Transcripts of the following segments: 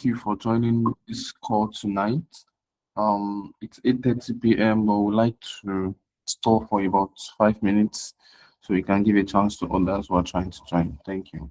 you for joining this call tonight. It's 8:30 p.m., but we'd like to stall for about 5 minutes so we can give a chance to others who are trying to join. Thank you.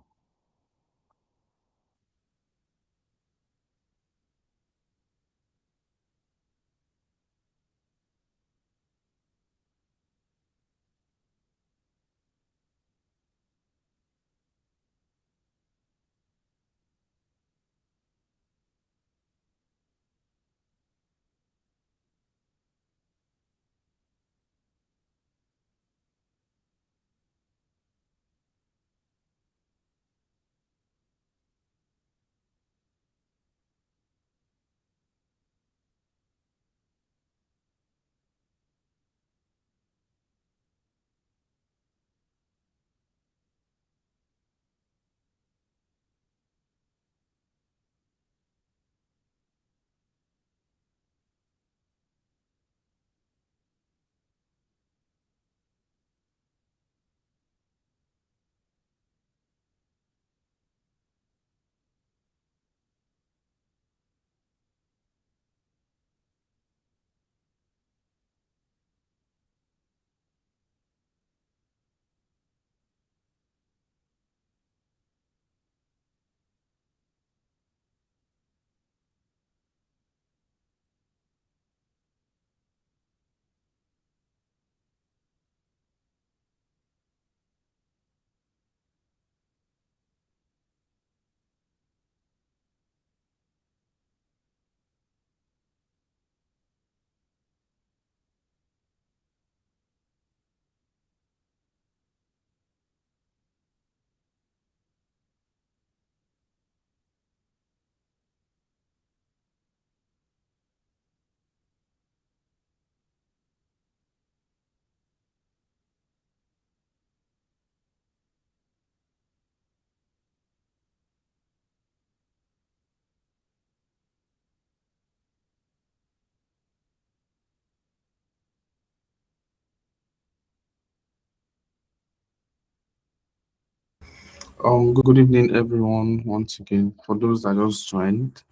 Good evening, everyone, once again. For those that just joined,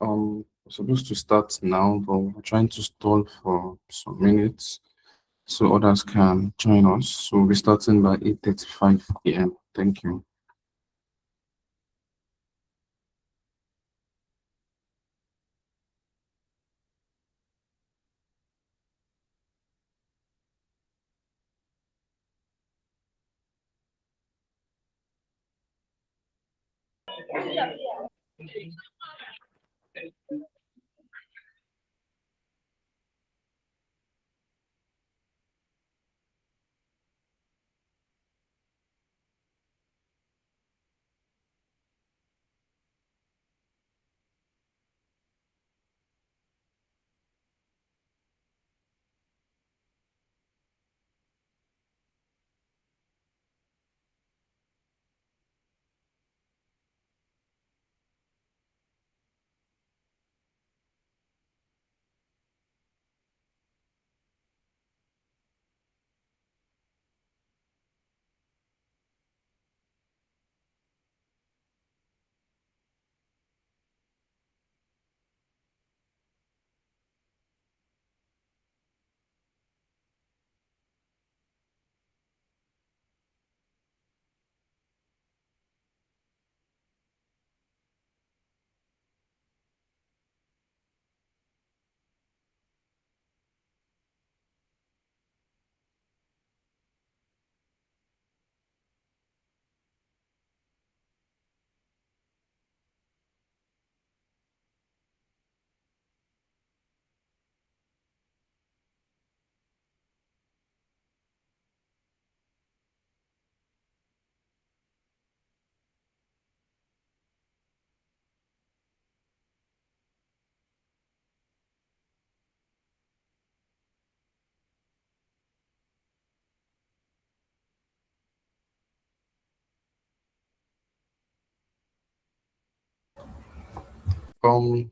we're supposed to start now, but we're trying to stall for some minutes so others can join us. So we'll be starting by 8:35 p.m. Thank you.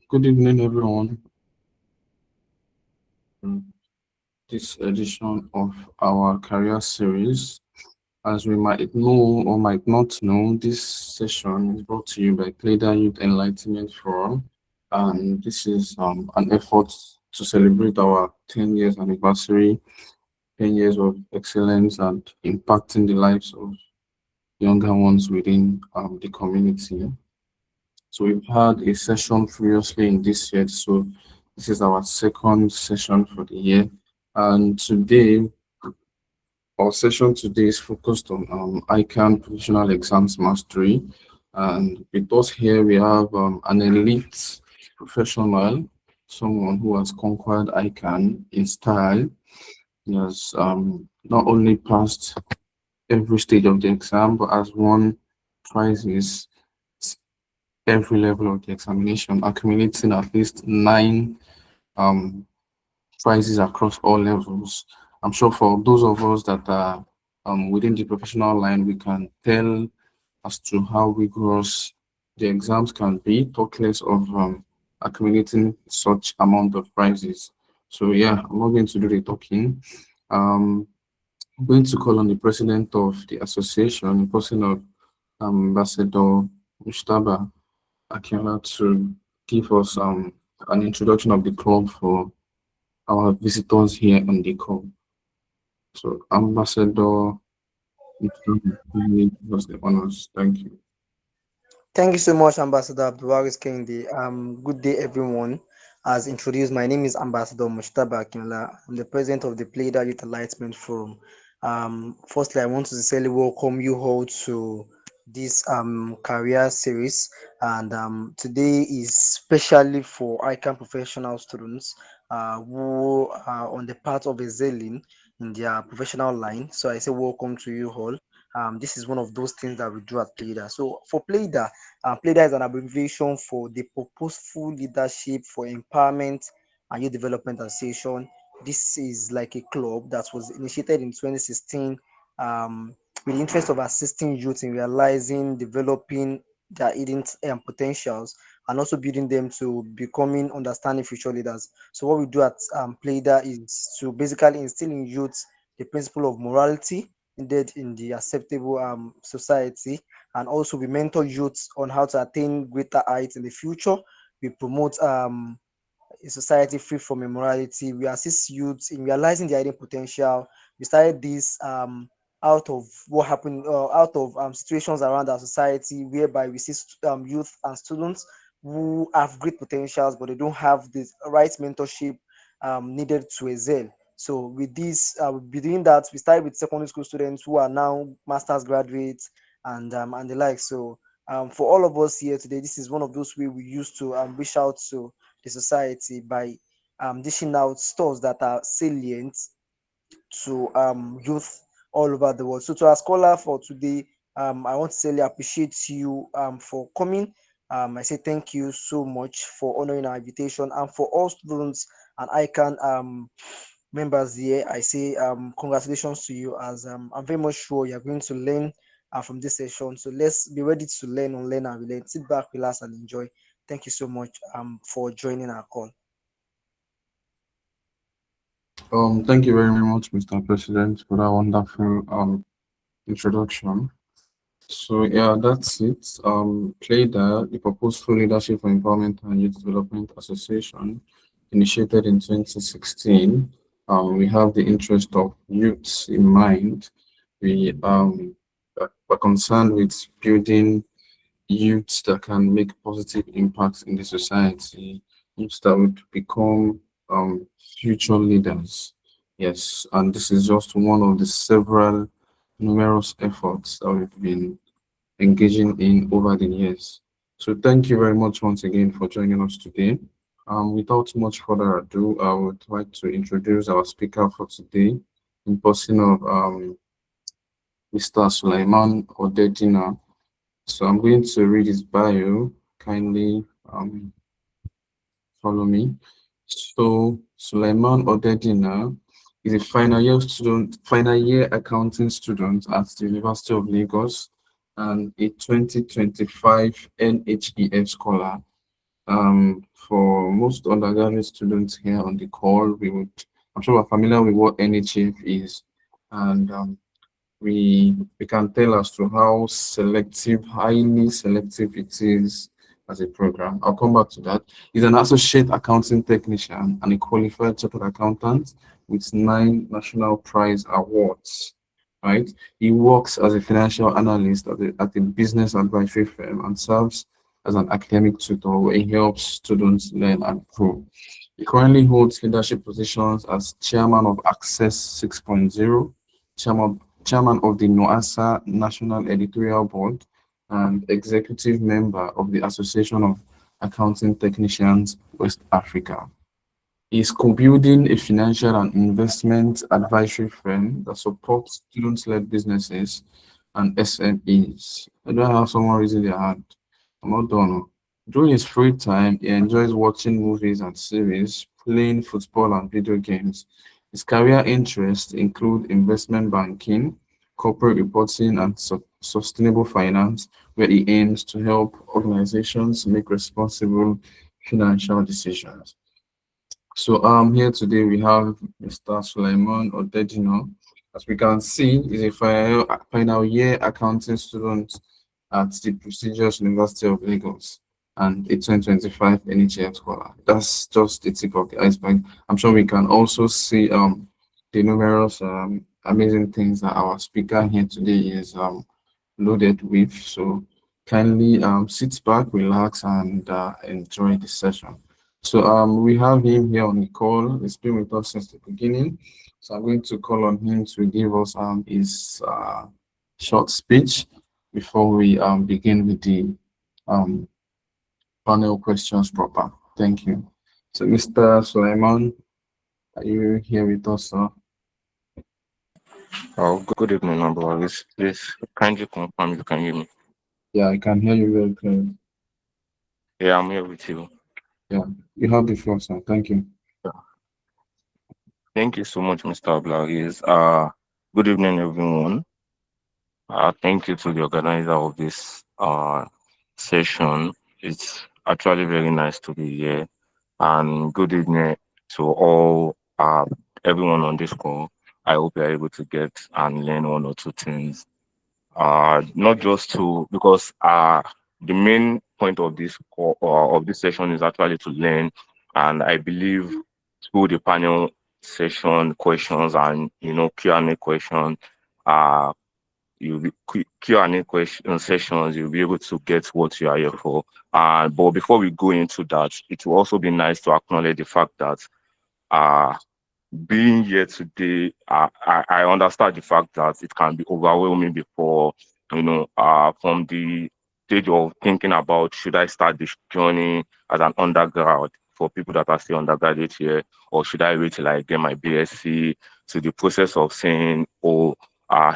Good evening, everyone. Mm, This edition of our career series. As we might know or might not know, this session is brought to you by Pleyda Youth Enlightenment Forum, and this is an effort to celebrate our 10 years anniversary, 10 years of excellence and impacting the lives of younger ones within the community. So we've had a session previously in this year, so this is our second session for the year, and today our session today is focused on ICAN Professional Exams Mastery. And with us here, we have an elite professional, someone who has conquered ICAN in style. He has not only passed every stage of the exam, but has won prizes at every level of the examination, accumulating at least 9 um, prizes across all levels. I'm sure for those of us that are within the professional line, we can tell as to how rigorous the exams can be, talk less of accumulating such amount of prizes. So yeah, I'm not going to do the talking. Um, I'm going to call on the president of the association, the person of Ambassador Mushtaba Akiola, to give us an introduction of the club for our visitors here on the call. So, Ambassador, was the honors. Thank you. Thank you so much, Ambassador Abdulwaris Kende. Good day, everyone. As introduced, my name is Ambassador Mushtaba Akinla. I'm the president of the Pleyda Youth Enlightenment Forum. Firstly, I want to sincerely welcome you all to this career series, and today is specially for ICAN professional students who are on the path of excelling in their professional line. So I say welcome to you all. This is one of those things that we do at Pleyda. So for Pleyda, Pleyda is an abbreviation for the Purposeful Leadership for Empowerment and Youth Development Association. This is like a club that was initiated in 2016 with the interest of assisting youth in realizing, developing their hidden potentials, and also building them to becoming understanding future leaders. So what we do at Pleyda is to basically instill in youth the principle of morality needed in the acceptable society, and also we mentor youths on how to attain greater heights in the future. We promote a society free from immorality. We assist youths in realizing their hidden potential. We started this out of what happened, out of situations around our society whereby we see youth and students who have great potentials, but they don't have the right mentorship needed to excel. So with this, we'll be doing that. We started with secondary school students who are now masters graduates and the like. So for all of us here today, this is one of those ways we used to reach out to the society by dishing out stores that are salient to youth all over the world. So to our scholar for today, I want to say appreciate you for coming. I say thank you so much for honoring our invitation, and for all students and ICAN members here, I say congratulations to you, as I'm very much sure you're going to learn from this session. So let's be ready to learn, unlearn, and relate. Sit back, relax, and enjoy. Thank you so much for joining our call. Thank you very much, Mr. President, for that wonderful introduction. So yeah, that's it. Pleyda, the Purposeful Leadership for Empowerment and Youth Development Association, initiated in 2016. We have the interest of youths in mind. We are concerned with building youths that can make positive impacts in the society, youths that would become future leaders. Yes, and this is just one of the several numerous efforts that we've been engaging in over the years. So thank you very much once again for joining us today. Without much further ado, I would like to introduce our speaker for today in person of Mr. Sulaiman Odedina. So I'm going to read his bio. Kindly follow me. So Sulaiman Odedina is a final year accounting student at the University of Lagos and a 2025 NHEF scholar. For most undergraduate students here on the call, I'm sure we're familiar with what NHEF is. And we can tell as to how selective, highly selective it is as a program. I'll come back to that. He's an associate accounting technician and a qualified chartered accountant with 9 national prize awards. Right? He works as a financial analyst at a business advisory firm and serves as an academic tutor where he helps students learn and grow. He currently holds leadership positions as chairman of Access 6.0, chairman of the NOASA National Editorial Board, and executive member of the Association of Accounting Technicians West Africa. He is co-building a financial and investment advisory firm that supports student-led businesses and SMEs. I don't have someone raising their hand. I'm not done. During his free time, he enjoys watching movies and series, playing football and video games. His career interests include investment banking, corporate reporting, and sustainable finance, where he aims to help organizations make responsible financial decisions. So here today we have Mr. Suleiman Odedino. As we can see, he's a final year accounting student at the prestigious University of Lagos and a 2025 NHF scholar. That's just the tip of the iceberg. I'm sure we can also see the numerous amazing things that our speaker here today is loaded with. So kindly sit back, relax, and enjoy the session. So we have him here on the call. He's been with us since the beginning. So I'm going to call on him to give us his short speech before we begin with the um, panel questions proper. Thank you. So Mr. Suleiman, are you here with us, sir? Oh, good evening, number. Please kindly confirm you can hear me. Yeah, I can hear you very clearly. Yeah, I'm here with you. Yeah, you have the floor, sir. Thank you. Yeah. Thank you so much, Mr. Blaris. Good evening, everyone. Thank you to the organizer of this session. It's actually very nice to be here. And good evening to all everyone on this call. I hope you're able to get and learn one or two things, not just to because the main point of this call of this session is actually to learn, and I believe through the panel session questions and Q&A question, uh Q&A question sessions, you'll be able to get what you are here for. But before we go into that, it will also be nice to acknowledge the fact that uh being here today, I understand the fact that it can be overwhelming before, from the stage of thinking about should I start this journey as an undergrad for people that are still undergraduate here, or should I wait till I get my BSc, to the process of saying, oh,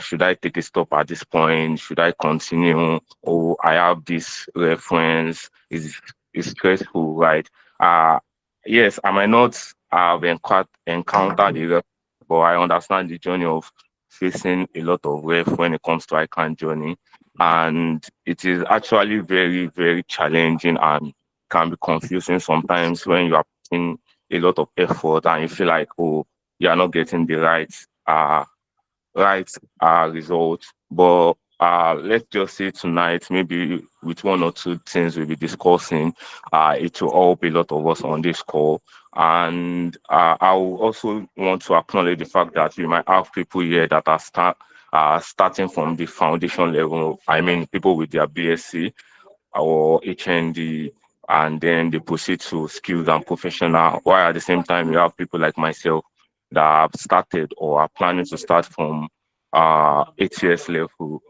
should I take a stop at this point? Should I continue? Oh, I have this reference. Is stressful, right? Uh, yes, I might not have encountered the ref, but I understand the journey of facing a lot of ref when it comes to ICAN journey. And it is actually very, very challenging and can be confusing sometimes when you are putting a lot of effort and you feel like, oh, you are not getting the right results. But let's just say tonight, maybe with one or two things we'll be discussing, it will help a lot of us on this call. And I will also want to acknowledge the fact that we might have people here that are starting from the foundation level. I mean, people with their BSc or HND, and then they proceed to skills and professional. While at the same time, you have people like myself that have started or are planning to start from 8 years level.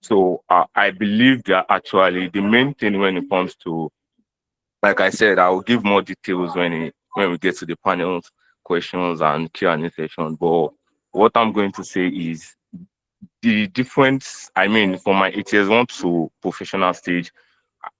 So I believe that actually the main thing when it comes to, like I said, I will give more details when we get to the panels, questions and Q&A session. But what I'm going to say is the difference. I mean, from my 8 years one to professional stage,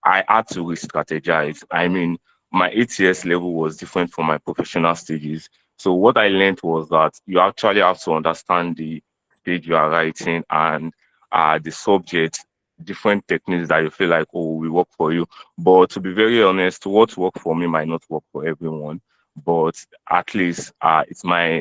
I had to re-strategize. I mean, my 8 years level was different from my professional stages. So what I learned was that you actually have to understand the stage you are writing and the subject, different techniques that you feel like, oh, will work for you. But to be very honest, what worked for me might not work for everyone. but at least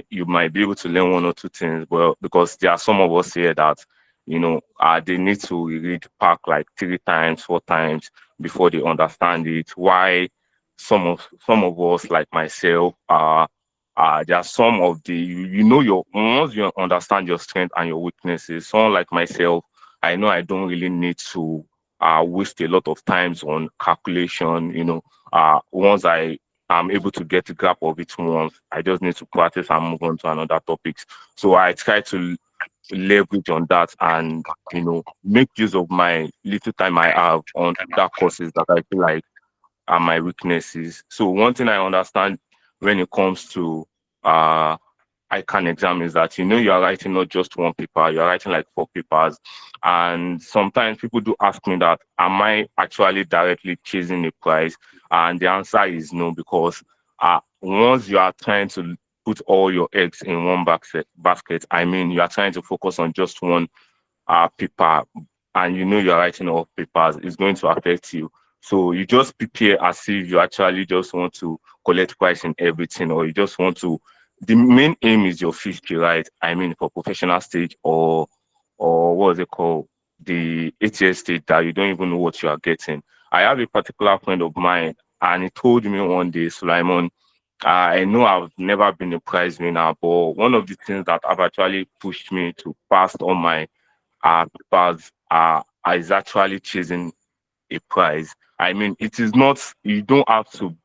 you might be able to learn one or two things. Well, because there are some of us here that they need to read Park like 3 times, 4 times before they understand it. Why some of us like myself there are some of the you know your once you understand your strength and your weaknesses. Someone like myself, I know I don't really need to waste a lot of times on calculation. Once I am able to get a grasp of it once, I just need to practice and move on to another topics. So I try to leverage on that and make use of my little time I have on that courses that I feel like are my weaknesses. So one thing I understand when it comes to uh ICAN exam is that you are writing not just one paper, you're writing like 4 papers. And sometimes people do ask me that am I actually directly chasing a prize? And the answer is no, because once you are trying to put all your eggs in one basket, I mean you are trying to focus on just one paper, and you're writing off papers, it's going to affect you. So you just prepare as if you actually just want to collect price in everything, or you just want to. The main aim is your 50, right? I mean, for professional stage, or what is it called? The ATS stage that you don't even know what you are getting. I have a particular friend of mine, and he told me one day, Sulaiman, I know I've never been a prize winner, but one of the things that have actually pushed me to pass on my papers is actually chasing a prize. I mean, it is not, you don't have to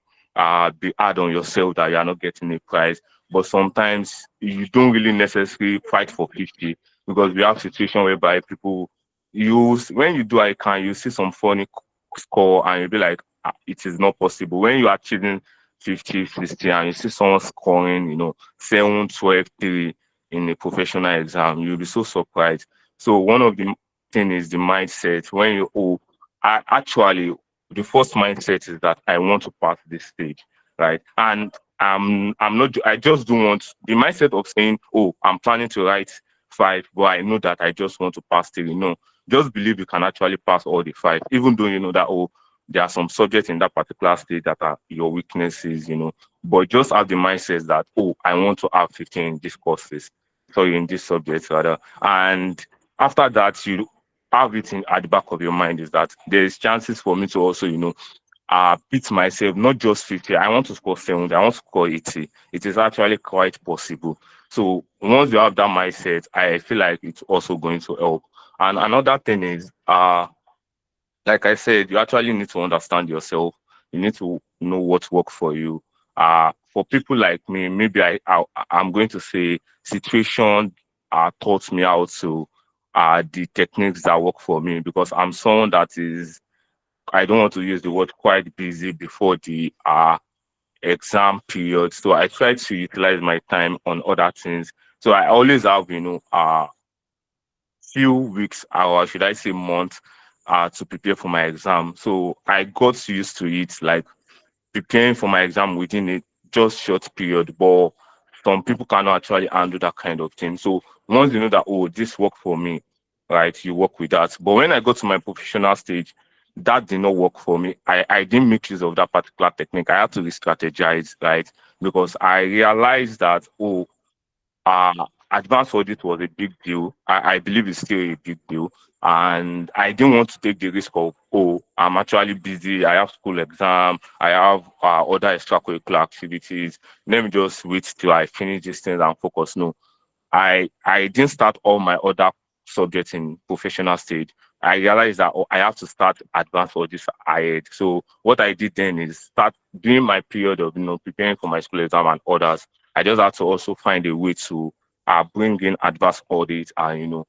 be hard on yourself that you are not getting a prize, but sometimes you don't really necessarily fight for 50, because we have situation whereby people when you do ICANN, you see some funny score and you'll be like, it is not possible. When you are achieving 50, 60, and you see someone scoring, 7, 12, 3 in a professional exam, you'll be so surprised. So one of the thing is the mindset. When you I actually the first mindset is that I want to pass this stage, right? And I'm not. I just don't want the mindset of saying, "Oh, I'm planning to write 5, but I know that I just want to pass 3." No, just believe you can actually pass all the 5, even though you know that there are some subjects in that particular stage that are your weaknesses, But just have the mindset that I want to have 15 in these courses, sorry, in this subject rather, and after that you have it at the back of your mind is that there is chances for me to also, beat myself, not just 50. I want to score 70, I want to score 80. It is actually quite possible. So once you have that mindset, I feel like it's also going to help. And another thing is, like I said, you actually need to understand yourself. You need to know what works for you. For people like me, maybe I'm going to say situation taught me how to the techniques that work for me, because I'm someone that is, I don't want to use the word quite busy before the exam period. So I try to utilize my time on other things. So I always have, few weeks, or should I say months, to prepare for my exam. So I got used to it, like preparing for my exam within a just short period. But some people cannot actually handle that kind of thing. So once you know that, this worked for me, right, you work with that. But when I got to my professional stage, that did not work for me. I didn't make use of that particular technique. I had to re-strategize, right? Because I realized that, uh, advanced audit was a big deal. I believe it's still a big deal. And I didn't want to take the risk of, I'm actually busy. I have school exam. I have other extracurricular activities. Let me just wait till I finish these things and focus. No, I didn't start all my other subjects in professional stage. I realized that I have to start advanced audits ahead. So what I did then is start during my period of preparing for my school exam and others. I just had to also find a way to bring in advanced audit, and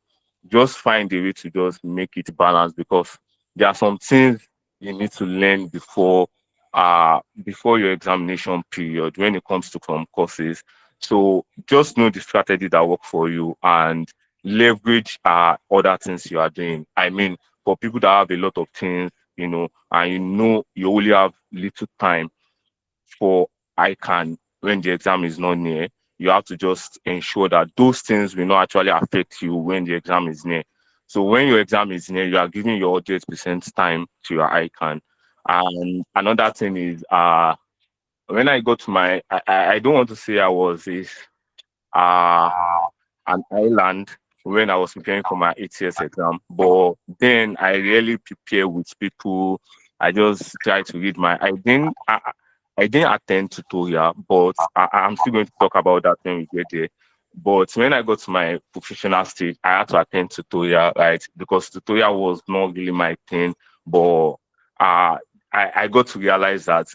just find a way to just make it balanced, because there are some things you need to learn before your examination period when it comes to some courses. So just know the strategy that work for you and leverage other things you are doing. I mean, for people that have a lot of things, and you only have little time for ICANN when the exam is not near, you have to just ensure that those things will not actually affect you when the exam is near. So when your exam is near, you are giving your 100% time to your ICANN. And another thing is when I got to I don't want to say I was uh an island when I was preparing for my ATS exam. But then I really prepare with people. I just try to read my. I didn't attend tutorial, but I'm still going to talk about that when we get there. But when I got to my professional stage, I had to attend tutorial, right? Because tutorial was not really my thing. But I got to realize that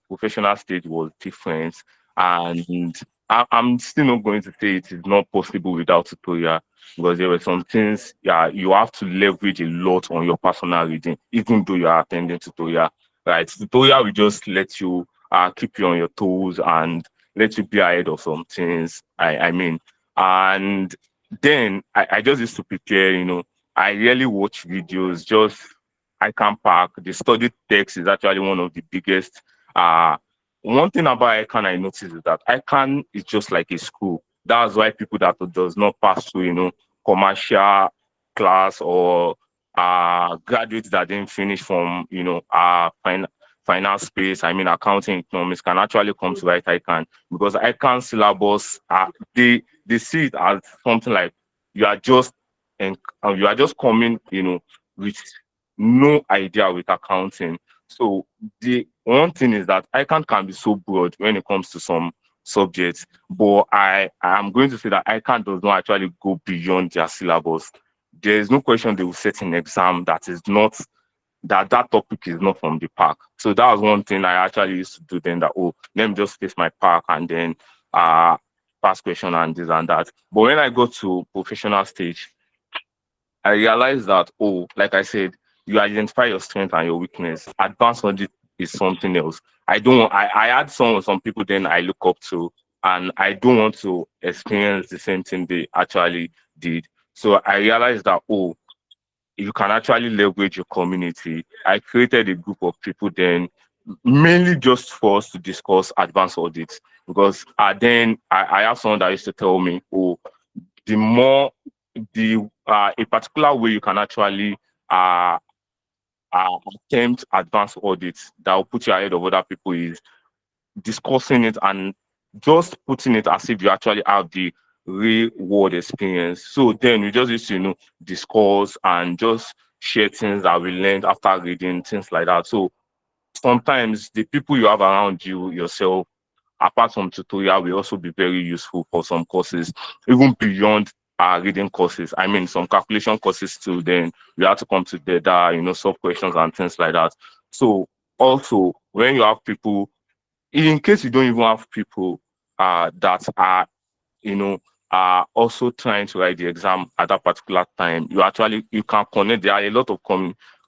professional stage was different, and I'm still not going to say it is not possible without tutorial, because there were some things, yeah, you have to leverage a lot on your personal reading, even though you are attending tutorial, right? Tutorial will just let you keep you on your toes and let you be ahead of some things. I mean, and then I just used to prepare, I really watch videos, just I can pack. The study text is actually one of the biggest uh one thing about ICAN I noticed is that ICAN is just like a school. That's why people that does not pass through, commercial class or graduates that didn't finish from, finance space, I mean accounting, economics, can actually come to write ICAN, because ICAN syllabus, they see it as something like you are just and you are just coming, with no idea with accounting. So the one thing is that ICAN can be so broad when it comes to some subjects, but I am going to say that ICAN does not actually go beyond their syllabus. There is no question they will set an exam that is not that topic is not from the park. So that was one thing I actually used to do then, that let me just face my park and then uh pass question and this and that. But when I go to professional stage, I realized that, like I said, you identify your strength and your weakness. Advanced audit is something else. I had some people then I look up to, and I don't want to experience the same thing they actually did. So I realized that, you can actually leverage your community. I created a group of people then, mainly just for us to discuss advanced audits, because then I have someone that used to tell me, the more the a particular way you can actually uh, attempt advanced audits that will put you ahead of other people is discussing it and just putting it as if you actually have the real world experience. So then we just used to, discuss and just share things that we learned after reading, things like that. So sometimes the people you have around you yourself, apart from tutorial, will also be very useful for some courses, even beyond reading courses. I mean, some calculation courses too. Then we have to come together, solve questions and things like that. So also, when you have people, in case you don't even have people that are, you know, also trying to write the exam at that particular time, you can connect. There are a lot of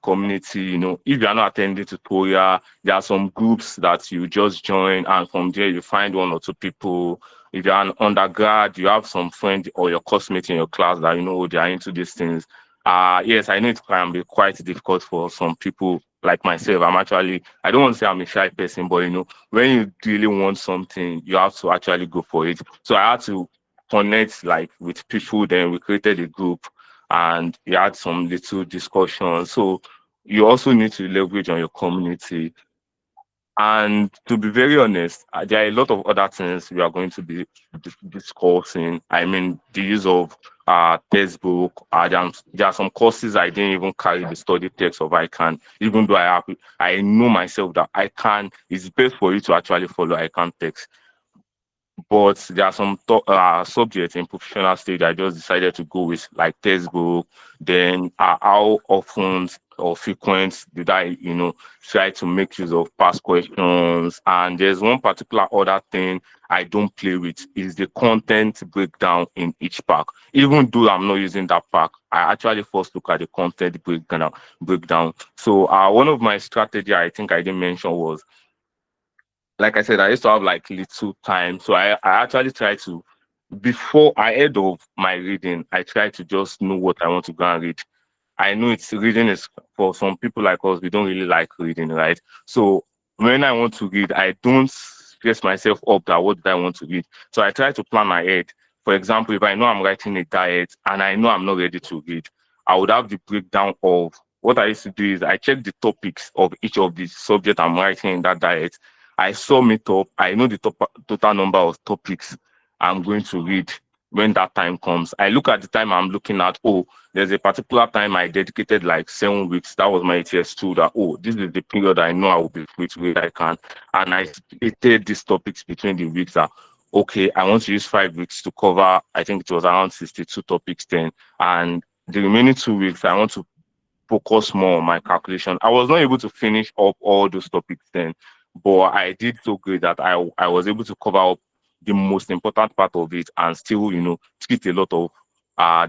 community. If you are not attending tutorial, there are some groups that you just join, and from there you find one or two people. If you're an undergrad, you have some friend or your classmate in your class that they are into these things. Yes, I know it can be quite difficult for some people like myself. I don't want to say I'm a shy person, but when you really want something, you have to actually go for it. So I had to connect like with people. Then we created a group and we had some little discussions. So you also need to leverage on your community. And to be very honest, there are a lot of other things we are going to be discussing. I mean, the use of textbook. There are some courses I didn't even carry the study text of ICAN, even though I know myself that ICAN is best for you to actually follow ICAN text. But there are some subjects in professional stage I just decided to go with, like textbook. Then how often or frequent did I, try to make use of past questions? And there's one particular other thing I don't play with is the content breakdown in each pack. Even though I'm not using that pack, I actually first look at the content breakdown. So one of my strategy I think I didn't mention was, like I said, I used to have like little time. So I actually try to, before ahead of my reading, I try to just know what I want to go and read. I know it's reading is for some people like us, we don't really like reading, right? So when I want to read, I don't stress myself up that what do I want to read. So I try to plan ahead. For example, if I know I'm writing a diet and I know I'm not ready to read, I would have the breakdown of what I used to do is I check the topics of each of the subject I'm writing in that diet. I sum it up. I know the total number of topics I'm going to read when that time comes. I look at the time I'm looking at, oh, there's a particular time I dedicated like 7 weeks. That was my ATS2 that, oh, this is the period I know I will be free to read I can. And I splitted these topics between the weeks that, okay, I want to use 5 weeks to cover, I think it was around 62 topics then. And the remaining 2 weeks, I want to focus more on my calculation. I was not able to finish up all those topics then, but I did so great that I was able to cover up the most important part of it and still, treat a lot of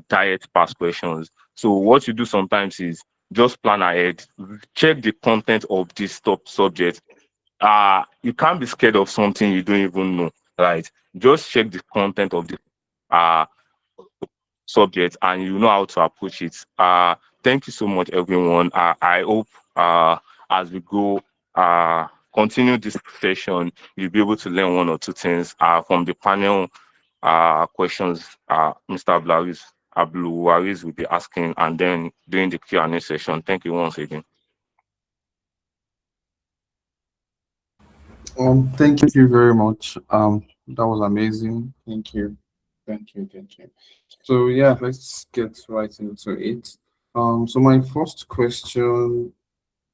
diet past questions. So what you do sometimes is just plan ahead, check the content of this top subject. You can't be scared of something you don't even know, right? Just check the content of the uh subject and you know how to approach it. Thank you so much, everyone. I hope as we go continue this session, you'll be able to learn one or two things from the panel questions Mr. Abdulwaris will be asking, and then during the Q&A session. Thank you once again. Thank you very much. That was amazing. Thank you. Thank you. Thank you. So yeah, let's get right into it. So my first question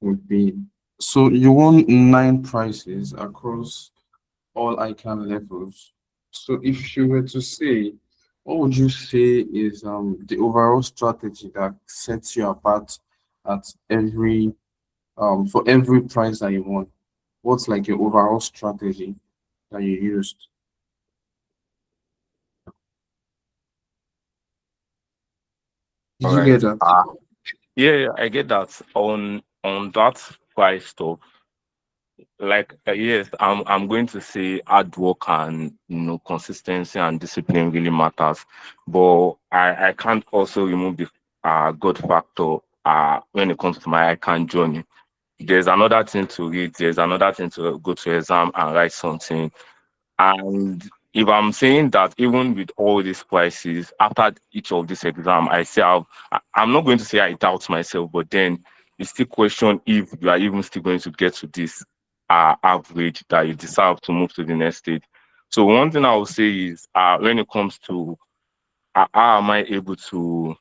would be, so you won 9 prizes across all ICAN levels. So if you were to say, what would you say is the overall strategy that sets you apart at every for every prize that you won? What's like your overall strategy that you used? Did All you right. get that? Yeah, I get that. On that price stuff, like yes, I'm going to say hard work and consistency and discipline really matters, but I can't also remove the God factor when it comes to my ICANN journey. There's another thing to read, there's another thing to go to exam and write something. And if I'm saying that even with all these prices, after each of this exam, I say I'm not going to say I doubt myself, but then you still question if you are even still going to get to this average that you deserve to move to the next stage. So one thing I will say is when it comes to how am I able to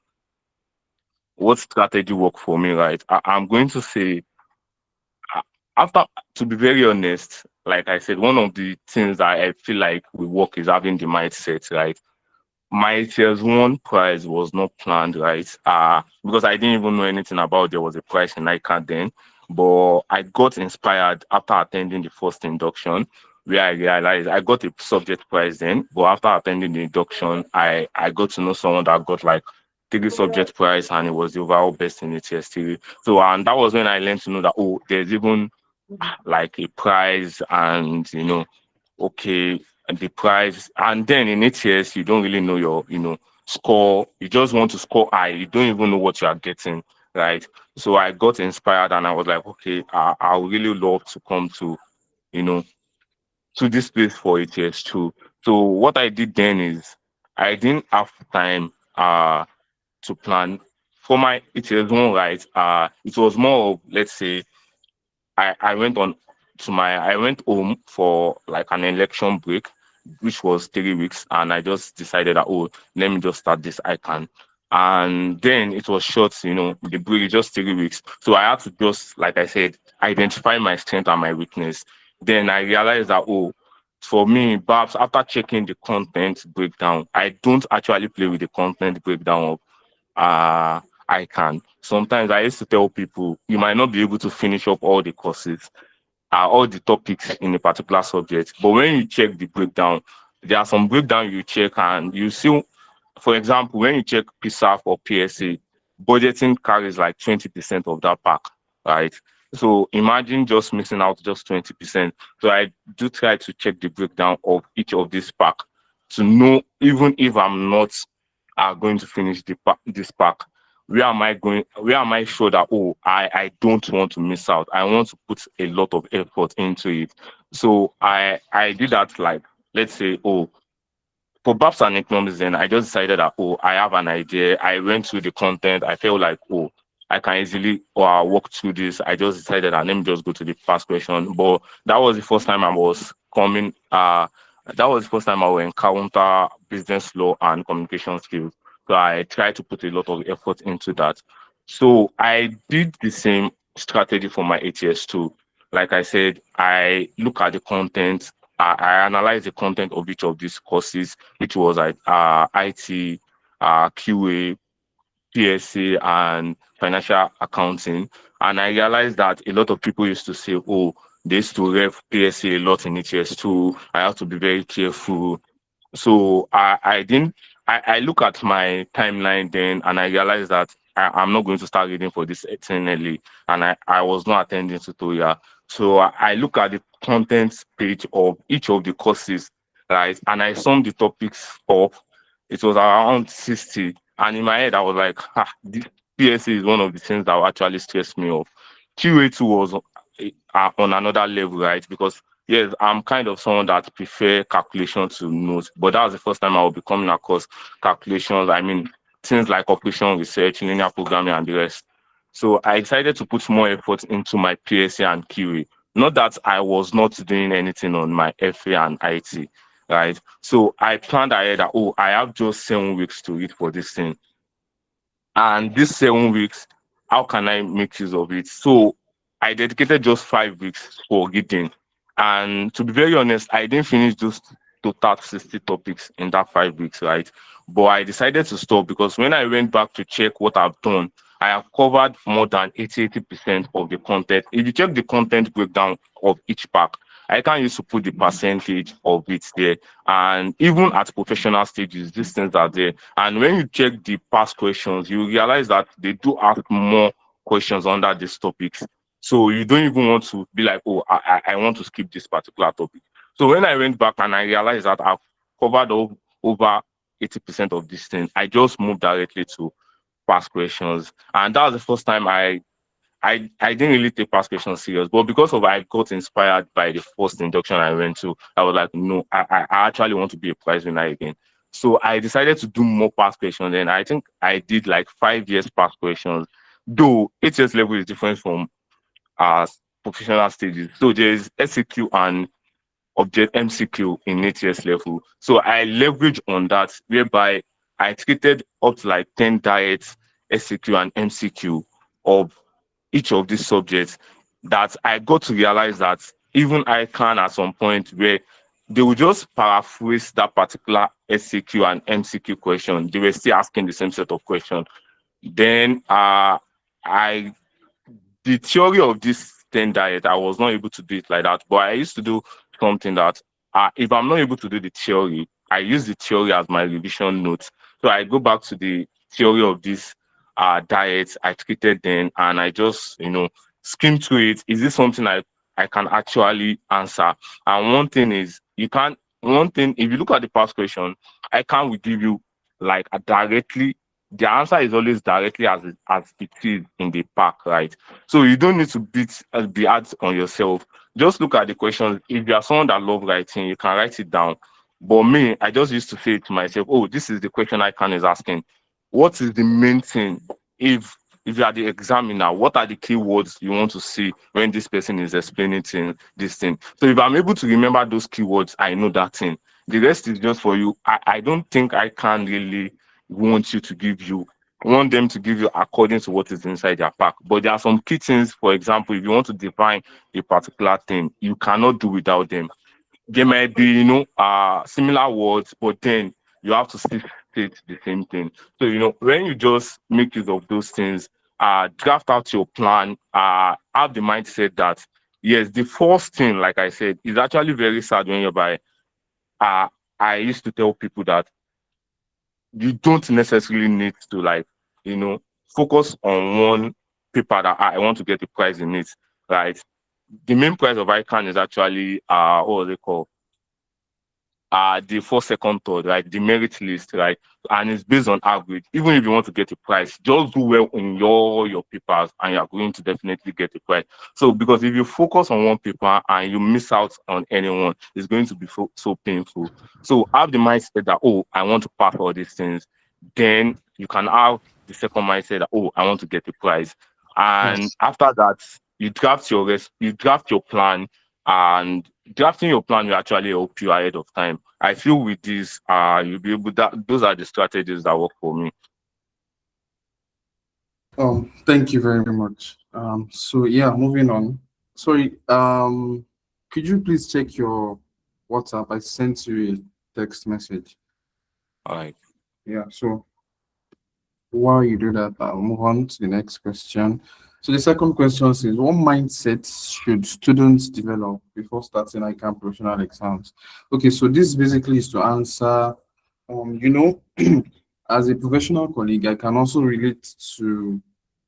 what strategy work for me, right? I'm going to say uh, after to be very honest, like I said, one of the things that I feel like we work is having the mindset, right? My tiers one prize was not planned, right? Because I didn't even know anything about there was a prize in ICANN then. But I got inspired after attending the first induction, where I realized I got a subject prize then. But after attending the induction, I got to know someone that got like 3 subject prize and it was the overall best in the TS3. So and that was when I learned to know that oh, there's even like a prize and okay, and the price. And then in ATS, you don't really know your, score. You just want to score high. You don't even know what you are getting, right? So I got inspired and I was like, okay, I would really love to come you know, to this place for ATS too. So what I did then is I didn't have time to plan for my ATS one, right? It was more of, let's say, I went on I went home for like an election break, which was 3 weeks, and I just decided that oh, let me just start this ICANN. And then it was short, the break is just 3 weeks. So I had to just, like I said, identify my strength and my weakness. Then I realized that oh, for me, perhaps after checking the content breakdown, I don't actually play with the content breakdown of I can. Sometimes I used to tell people you might not be able to finish up all the courses, all the topics in a particular subject, but when you check the breakdown, there are some breakdown you check and you see, for example, when you check PSAF or PSA, budgeting carries like 20% of that pack, right? So imagine just missing out just 20%. So I do try to check the breakdown of each of these pack to know even if I'm not going to finish this pack. Where am I going? Where am I sure that oh, I don't want to miss out. I want to put a lot of effort into it. So I did that like let's say oh for Babs and economics, then I just decided that oh I have an idea. I went through the content. I felt like oh I can easily walk through this. I just decided that let me just go to the past question. But that was the first time I was coming. That was the first time I will encounter business law and communication skills. So I tried to put a lot of effort into that. So I did the same strategy for my ATS too. Like I said, I look at the content. I analyze the content of each of these courses, which was like IT, QA, PSA, and financial accounting. And I realized that a lot of people used to say, oh, they used to ref PSA a lot in HS2. I have to be very careful. So I didn't I look at my timeline then and I realized that I'm not going to start reading for this eternally. And I was not attending tutorial. So I look at the content page of each of the courses, right? And I summed the topics up. It was around 60. And in my head, I was like, this PSA is one of the things that will actually stress me off. QA2 was on another level, right? Because yes, I'm kind of someone that prefer calculation to notes, but that was the first time I will be coming across calculations. I mean, things like operation research, linear programming, and the rest. So I decided to put more effort into my PSA and QA. Not that I was not doing anything on my FA and IT, right? So I planned ahead that, oh, I have just 7 weeks to read for this thing. And these 7 weeks, how can I make use of it? So I dedicated just 5 weeks for reading. And to be very honest, I didn't finish those total 60 topics in that 5 weeks, right? But I decided to stop because when I went back to check what I've done, I have covered more than 80% of the content. If you check the content breakdown of each pack, I can use to put the percentage of it there. And even at professional stages, these things are there. And when you check the past questions, you realize that they do ask more questions under these topics. So you don't even want to be like, oh, I want to skip this particular topic. So when I went back and I realized that I've covered over 80% of this thing, I just moved directly to past questions. And that was the first time I didn't really take past questions serious, but because of I got inspired by the first induction I went to, I was like, no, I actually want to be a prize winner again. So I decided to do more past questions, and I think I did like 5 years past questions. Though 8 years level is different from uh professional stages. So there's SAQ and object MCQ in 8 years level. So I leverage on that, whereby I treated up to like 10 diets, SAQ and MCQ of each of these subjects, that I got to realize that even I can at some point where they would just paraphrase that particular SCQ and MCQ question. They were still asking the same set of questions. Then I the theory of this 10 diet, I was not able to do it like that. But I used to do something that if I'm not able to do the theory, I use the theory as my revision notes. So I go back to the theory of this diet I treated then, and I just, skim through it. Is this something I can actually answer? And one thing is, if you look at the past question, I can't give you like directly. The answer is always directly as it is in the pack, right? So you don't need to be hard on yourself. Just look at the questions. If you are someone that love writing, you can write it down. But me, I just used to say to myself, "Oh, this is the question ICAN is asking. What is the main thing? If you are the examiner, what are the keywords you want to see when this person is explaining this thing? So if I'm able to remember those keywords, I know that thing. The rest is just for you. I don't think I can really want them to give you according to what is inside their pack. But there are some key things, for example, if you want to define a particular thing, you cannot do without them. There might be, similar words, but then you have to still state the same thing. So, when you just make use of those things, draft out your plan, have the mindset that, yes, the first thing, like I said, is actually very sad when you're by, uh, I used to tell people that you don't necessarily need to you know, focus on one paper that I want to get the prize in it, right? The main prize of ICANN is actually what they call the first, second, third, right? The merit list, right? And it's based on average. Even if you want to get a prize, just do well in your papers, and you're going to definitely get a prize. So because if you focus on one paper and you miss out on anyone, it's going to be so painful. So have the mindset that, oh, I want to pass all these things. Then you can have the second mindset that, oh, I want to get a prize. And Yes. after that, you draft your plan, and drafting your plan will actually help you ahead of time. I feel with this, you'll be able that those are the strategies that work for me. Thank you very much. So yeah, moving on. Sorry, could you please check your WhatsApp? I sent you a text message. All right. Yeah, so while you do that, I'll move on to the next question. So the second question is, what mindset should students develop before starting ICAN professional exams? Okay, so this basically is to answer, you know, as a professional colleague, I can also relate to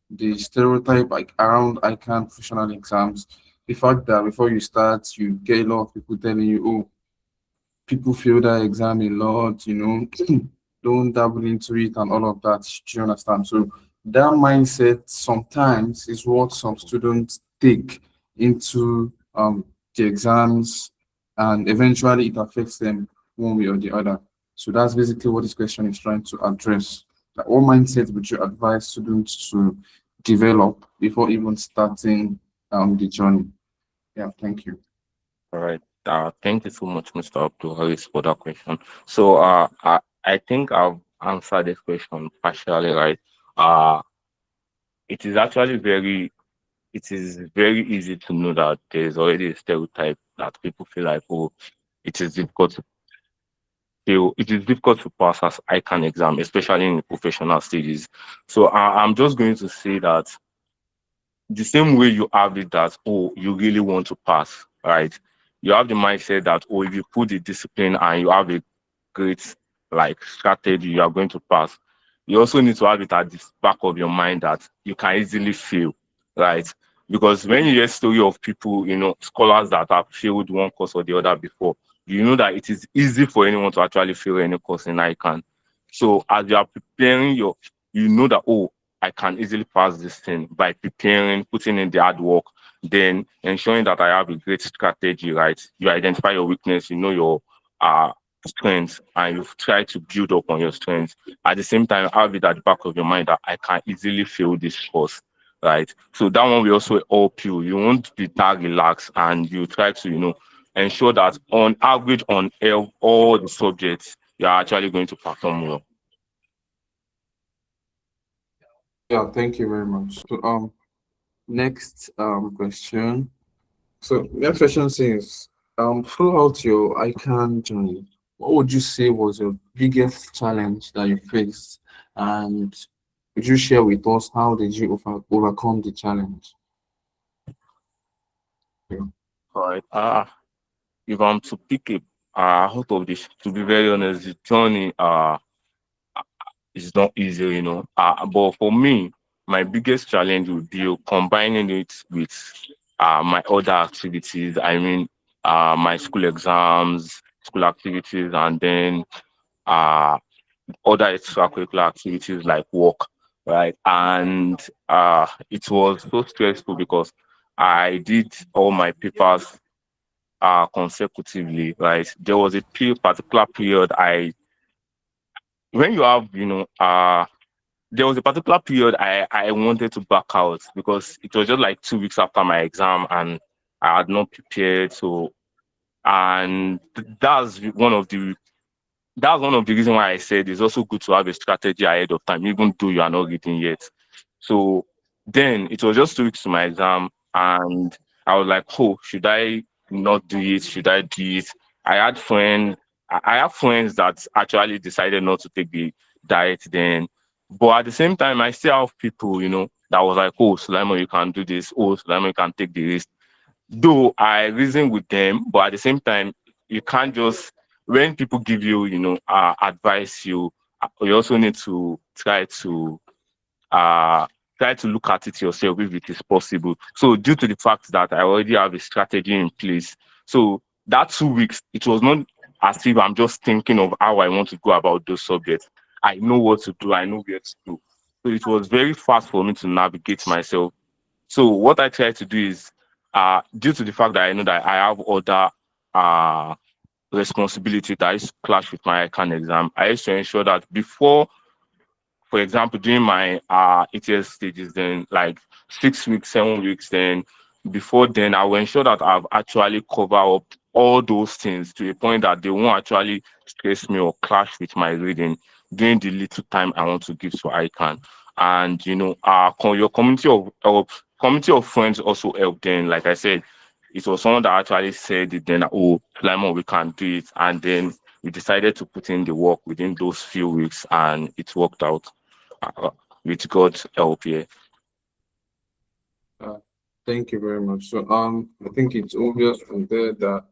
the stereotype like around ICAN professional exams. The fact that before you start, you get a lot of people telling you, oh, people fail that exam a lot, don't dabble into it and all of that. Do you understand? So that mindset sometimes is what some students take into the exams, and eventually it affects them one way or the other. So that's basically what this question is trying to address. Like, what mindset would you advise students to develop before even starting the journey? Yeah, thank you. All right. Thank you so much, Mr. Abdul Haris, for that question. So, I think I've answered this question partially right. Uh, it is actually it is very easy to know that there is already a stereotype that people feel like, oh, it is difficult to it is difficult to pass as ICANN exam, especially in the professional stages. So, I'm just going to say that the same way you have it that, oh, you really want to pass, right? You have the mindset that, oh, if you put the discipline and you have a great like strategy, you are going to pass. You also need to have it at the back of your mind that you can easily fail, right? Because when you hear story of people, scholars that have failed one course or the other before, you know that it is easy for anyone to actually fail any course in ICANN. So as you are preparing you know that, oh, I can easily pass this thing by preparing, putting in the hard work, then ensuring that I have a great strategy, right? You identify your weakness, you know your uh strengths, and you try to build up on your strengths. At the same time, have it at the back of your mind that I can easily fail this course, right? So that one will also help you. You won't be that relaxed, and you try to, ensure that on average on all the subjects, you are actually going to perform well. Yeah, thank you very much. So next question. So next question says, throughout your ICANN journey, what would you say was your biggest challenge that you faced? And would you share with us how did you overcome the challenge? Yeah. All right. If I'm to pick a out of this, to be very honest, the journey is not easy, But for me, my biggest challenge would be combining it with my other activities. I mean, my school exams, school activities, and then uh other extracurricular activities like work, right? And it was so stressful because I did all my papers consecutively, right? There was a particular period when you have, there was a particular period I wanted to back out because it was just like 2 weeks after my exam and I had not prepared. So, and that's one of the reasons why I said it's also good to have a strategy ahead of time, even though you are not reading yet. So then it was just 2 weeks to my exam, and I was like, oh, should I not do it? Should I do it? I had friends, I have friends that actually decided not to take the diet then. But at the same time, I still have people, that was like, oh, Sulaiman, you can do this. Oh, Sulaiman, you can take the risk. Though I reason with them, but at the same time, you can't just when people give you, advice, you also need to uh try to look at it yourself if it is possible. So due to the fact that I already have a strategy in place, so that 2 weeks, it was not as if I'm just thinking of how I want to go about those subjects. I know what to do, I know where to go. So it was very fast for me to navigate myself. So what I try to do is, due to the fact that I know that I have other uh, responsibility that is clash with my ICANN exam, I used to ensure that before, for for example, during my ATS stages, then like 6 weeks, 7 weeks, then before then, I will ensure that I've actually covered up all those things to a point that they won't actually stress me or clash with my reading during the little time I want to give to ICAN. And your community of friends also helped. Then, like I said, it was someone that actually said it. Then, oh, Lemon, we can do it, and then we decided to put in the work within those few weeks, and it worked out uh, with God's help. Yeah. Uh, Thank you very much. So I think it's obvious from there that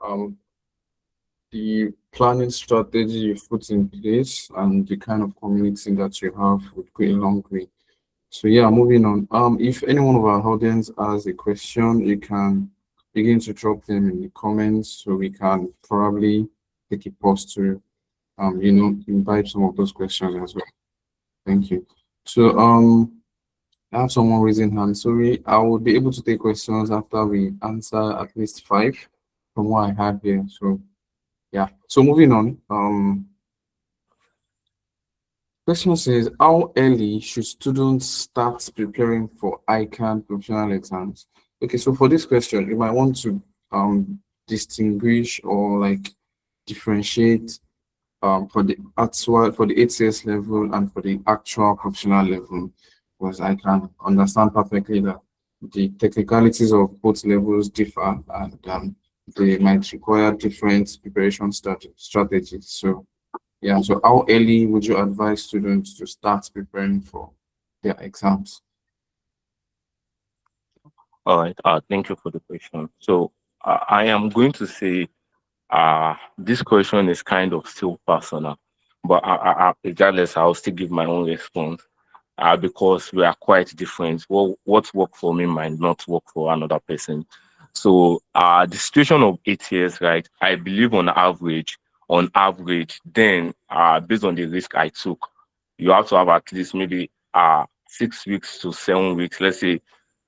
the planning strategy you put in place and the kind of community that you have would go a long way. So yeah, moving on. If any one of our audience has a question, you can begin to drop them in the comments so we can probably take a pause to invite some of those questions as well. Thank you. So I have someone raising hand. Sorry, I will be able to take questions after we answer at least five from what I have here. So yeah. So moving on. Question says, how early should students start preparing for ICAN professional exams? Okay, so for this question, you might want to distinguish or like differentiate for the ATS level and for the actual professional level, because I can understand perfectly that the technicalities of both levels differ and they might require different preparation strategies. So yeah, so how early would you advise students to start preparing for their exams? All right. Thank you for the question. So I am going to say this question is kind of still personal, but regardless, I'll still give my own response because we are quite different. What worked for me might not work for another person. So the situation of 8 years, right? I believe on average, then based on the risk I took, you have to have at least maybe 6 weeks to 7 weeks, let's say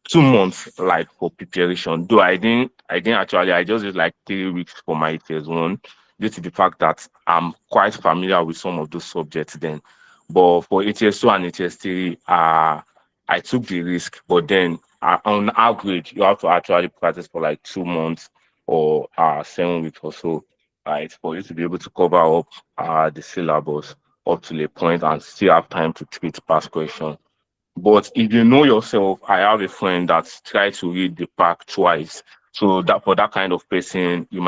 2 months like for preparation. Though I didn't actually I just did like 3 weeks for my phase one due to the fact that I'm quite familiar with some of those subjects then. But for ATS2 and ATS3, I took the risk, but then on average, you have to actually practice for like 2 months or 7 weeks or so, right, for you to be able to cover up the syllabus up to the point and still have time to treat past questions. But if you know yourself, I have a friend that's tried to read the pack twice. So that for that kind of person, you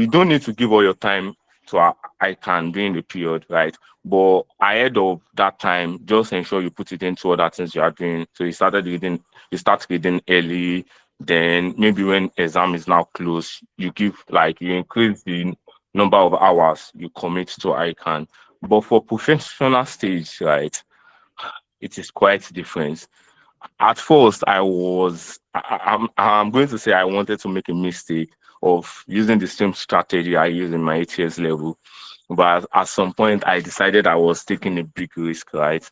don't need to give all your time to ICAN during the period, right? But ahead of that time, just ensure you put it into other things you are doing. So you start reading early, then maybe when exam is now close, you increase the number of hours you commit to ICAN. But for professional stage, right, it is quite different. At first, I'm going to say I wanted to make a mistake of using the same strategy I used in my ATS level, but at some point I decided I was taking a big risk, right?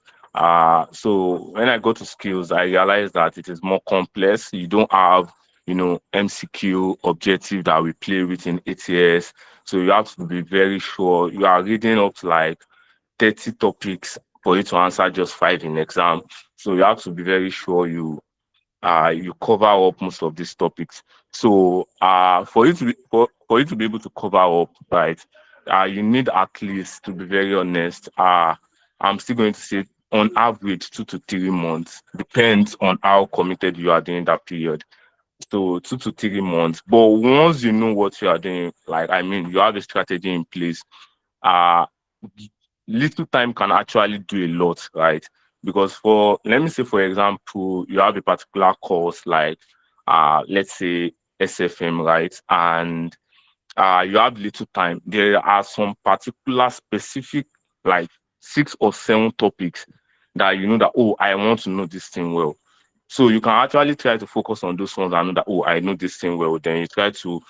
So when I go to skills, I realized that it is more complex. You don't have, MCQ objective that we play with in ATS, so you have to be very sure you are reading up to like 30 topics for you to answer just five in exam. So you have to be very sure you cover up most of these topics. So for you to be able to cover up, right, you need at least, to be very honest, I'm still going to say on average 2 to 3 months. Depends on how committed you are during that period. So 2 to 3 months. But once you know what you are doing, like I mean, you have a strategy in place, uh little time can actually do a lot, right? Because for let me say, for example, you have a particular course like let's say SFM, right? And you have little time. There are some particular specific like 6 or 7 topics that you know that, oh, I want to know this thing well. So you can actually try to focus on those ones and know that, oh, I know this thing well. Then you try to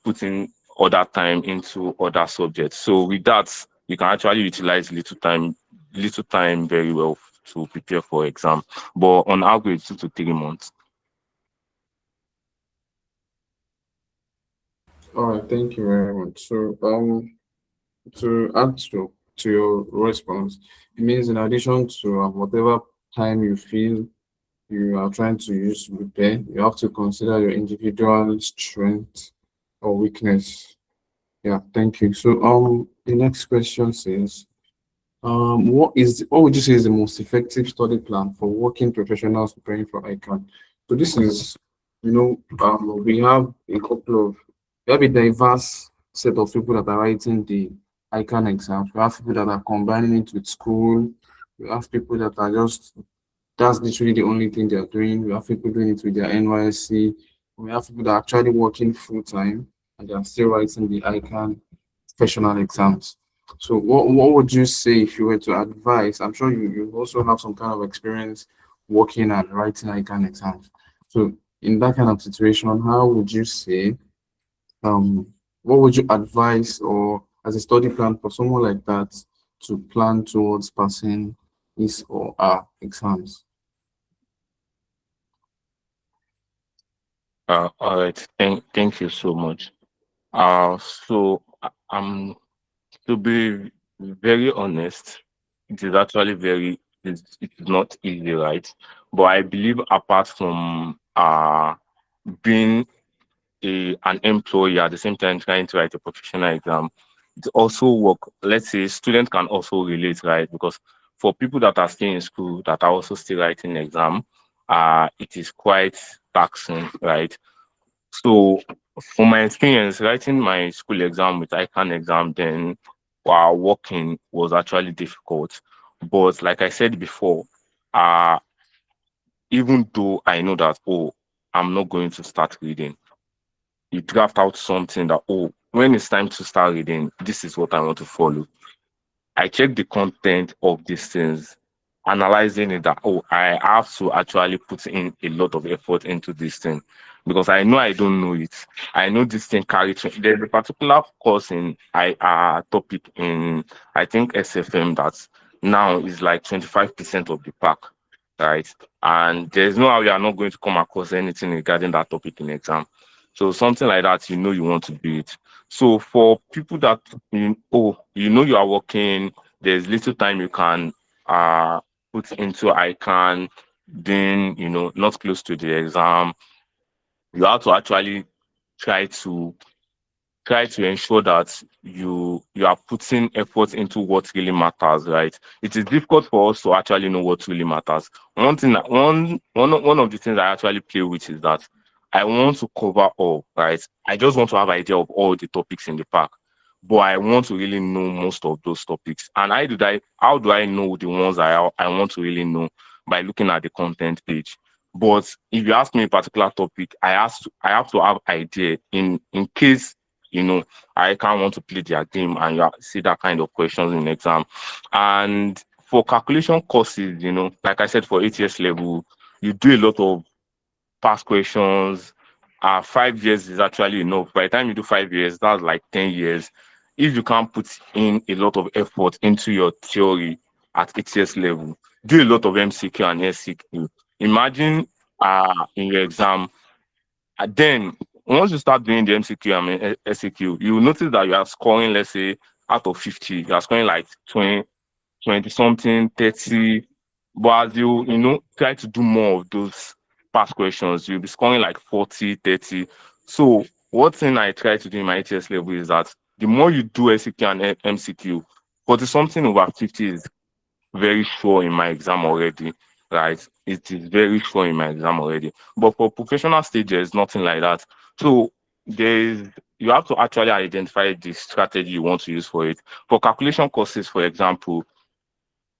put in other time into other subjects. So with that, you can actually utilize little time very well to prepare for exam. But on average, 2 to 3 months. All right, thank you very much. So to add to to your response, it means in addition to whatever time you feel you are trying to use to prepare, you have to consider your individual strength or weakness. Yeah, thank you. So the next question says, what would you say is the most effective study plan for working professionals preparing for ICANN? So this is, we have we have a diverse set of people that are writing the ICANN exams. We have people that are combining it with school. We have people that are just that's literally the only thing they're doing. We have people doing it with their NYSC. We have people that are actually working full time and they're still writing the ICANN professional exams. So what would you say if you were to advise? I'm sure you also have some kind of experience working and writing ICANN exams. So in that kind of situation, how would you say what would you advise or as a study plan for someone like that to plan towards passing his or her exams? All right. Thank you so much. So to be very honest, it is actually it's not easy, right? But I believe apart from being an employee at the same time trying to write a professional exam, it also work. Let's say students can also relate, right? Because for people that are still in school that are also still writing exam, it is quite taxing, right? So, from my experience, writing my school exam with ICANN exam then while working was actually difficult. But like I said before, uh, even though I know that, oh, I'm not going to start reading, you draft out something that, oh, when it's time to start reading, this is what I want to follow. I check the content of these things, analyzing it that oh, I have to actually put in a lot of effort into this thing because I know I don't know it. I know this thing carry. There's a particular course in I topic in I think SFM that now is like 25% of the pack, right? And there's no how you are not going to come across anything regarding that topic in exam. So something like that, you know, you want to do it. So for people that you know you are working, there's little time you can uh put into ICANN, then not close to the exam. You have to actually try to try to ensure that you are putting effort into what really matters, right? It is difficult for us to actually know what really matters. One of the things I actually play with is that I want to cover all, right? I just want to have idea of all the topics in the park, but I want to really know most of those topics. And how do I know the ones I want to really know? By looking at the content page. But if you ask me a particular topic, I have to have idea in case I can't want to play their game and see that kind of questions in exam. And for calculation courses, like I said, for ATS level, you do a lot of past questions. 5 years is actually enough. By the time you do 5 years, that's like 10 years. If you can't put in a lot of effort into your theory at ATS level, do a lot of MCQ and SCQ. Imagine in your exam, and then once you start doing the MCQ and SCQ, you will notice that you are scoring, let's say, out of 50, you are scoring like 20 something, 30. But as you try to do more of those past questions, you'll be scoring like 40, 30. So what thing I try to do in my ATS level is that the more you do SCQ and MCQ, 40 something over 50 is very sure in my exam already, right? It is very sure in my exam already. But for professional stages, nothing like that. So there's you have to actually identify the strategy you want to use for it. For calculation courses, for example,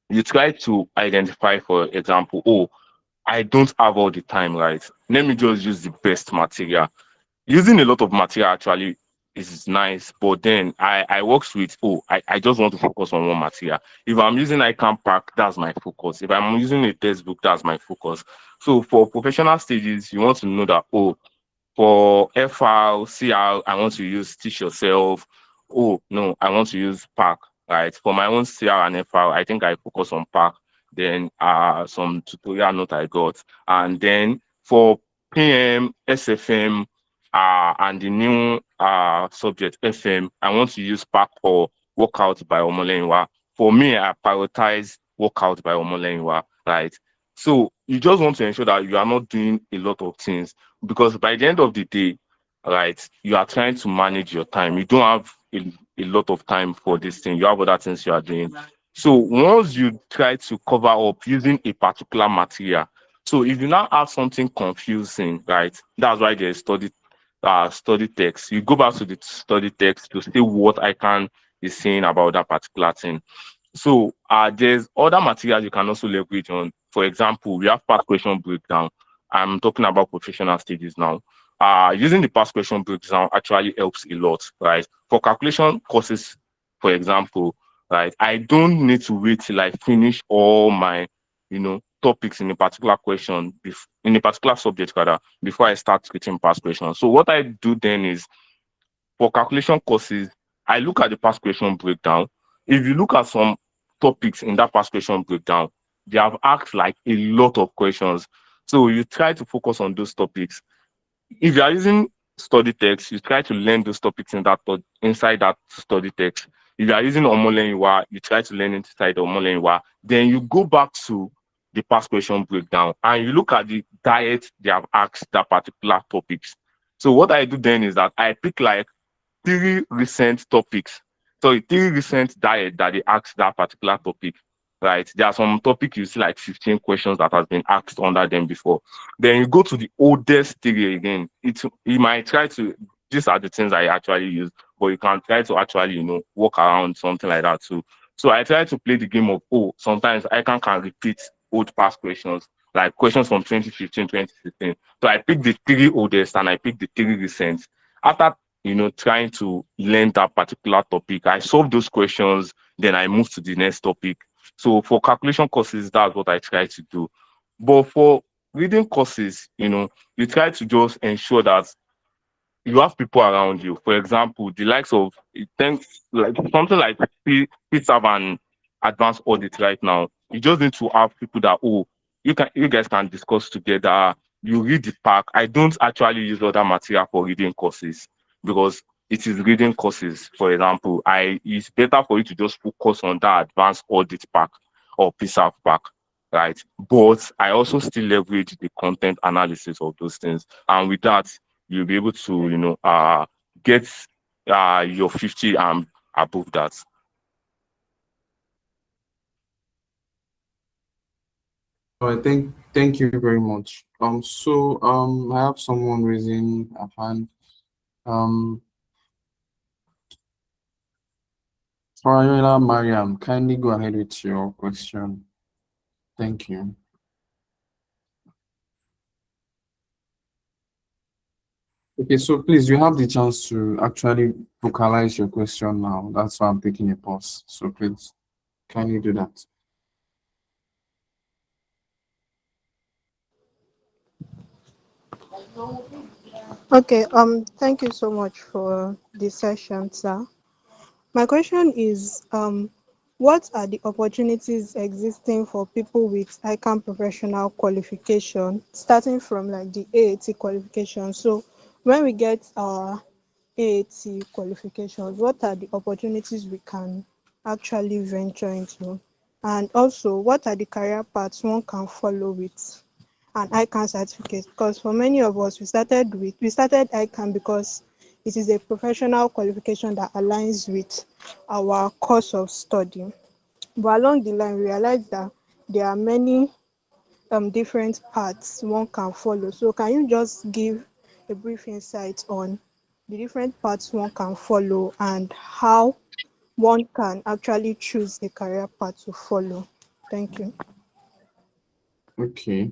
you try to identify, for example, oh, I don't have all the time, right? Let me just use the best material. Using a lot of material actually is nice, but then I works with I just want to focus on one material. If I'm using ICANN Pack, that's my focus. If I'm using a textbook, that's my focus. So for professional stages, you want to know that for FR, CR, I want to use Teach Yourself. Oh, no, I want to use Pack, right? For my own CR and FR, I think I focus on Pack. Then some tutorial note I got. And then for PM, SFM, and the new subject FM, I want to use Pack or Workout by Omolenwa. for me, I prioritize workout by Omolenwa, right? So you just want to ensure that you are not doing a lot of things, because by the end of the day, right, you are trying to manage your time. You don't have a lot of time for this thing. You have other things you are doing. So once you try to cover up using a particular material, so if you now have something confusing, right, that's why there's study text. You go back to the study text to see what ICAN is saying about that particular thing. So there's other materials you can also leverage on. For example, we have past question breakdown. I'm talking about professional stages now. Using the past question breakdown actually helps a lot, right? For calculation courses, for example, right, I don't need to wait till I finish all my, topics in a particular question, in a particular subject rather, before I start creating past questions. So what I do then is, for calculation courses, I look at the past question breakdown. If you look at some topics in that past question breakdown, they have asked like a lot of questions. So you try to focus on those topics. If you are using study text, you try to learn those topics inside that study text. If you are using Omolenyiwa, you try to learn inside Omolenyiwa. Then you go back to the past question breakdown and you look at the diet they have asked that particular topics. So what I do then is that I pick like three recent topics. So three recent diet that they asked that particular topic. Right. There are some topics you see like 15 questions that has been asked under them before. Then you go to the oldest theory again. You might try to, these are the things I actually use, but you can try to actually, work around something like that too. So I try to play the game of, sometimes I can repeat old past questions, like questions from 2015, 2016. So I pick the three oldest and I pick the three recent. After trying to learn that particular topic, I solve those questions, then I move to the next topic. So for calculation courses, that's what I try to do. But for reading courses, you try to just ensure that you have people around you. For example, the likes of like something like PSAV and advanced audit right now. You just need to have people that you guys can discuss together. You read the pack. I don't actually use other material for reading courses because it is reading courses. For example, it's better for you to just focus on that advanced audit pack or PSAV pack, right? But I also still leverage the content analysis of those things, and with that you'll be able to, get your 50 and above that. So I think thank you very much. I have someone raising a hand. Fariola Mariam, kindly go ahead with your question. Thank you. Okay, so please, you have the chance to actually vocalize your question now. That's why I'm taking a pause. So please, kindly do that. Okay, thank you so much for this session, sir. My question is, what are the opportunities existing for people with ICAN professional qualification, starting from like the AAT qualification? So when we get our AAT qualifications, what are the opportunities we can actually venture into? And also, what are the career paths one can follow with an ICAN certificate? Because for many of us, we started ICAN because it is a professional qualification that aligns with our course of study. But along the line, we realized that there are many different paths one can follow. So can you just give a brief insight on the different paths one can follow and how one can actually choose a career path to follow? Thank you. Okay.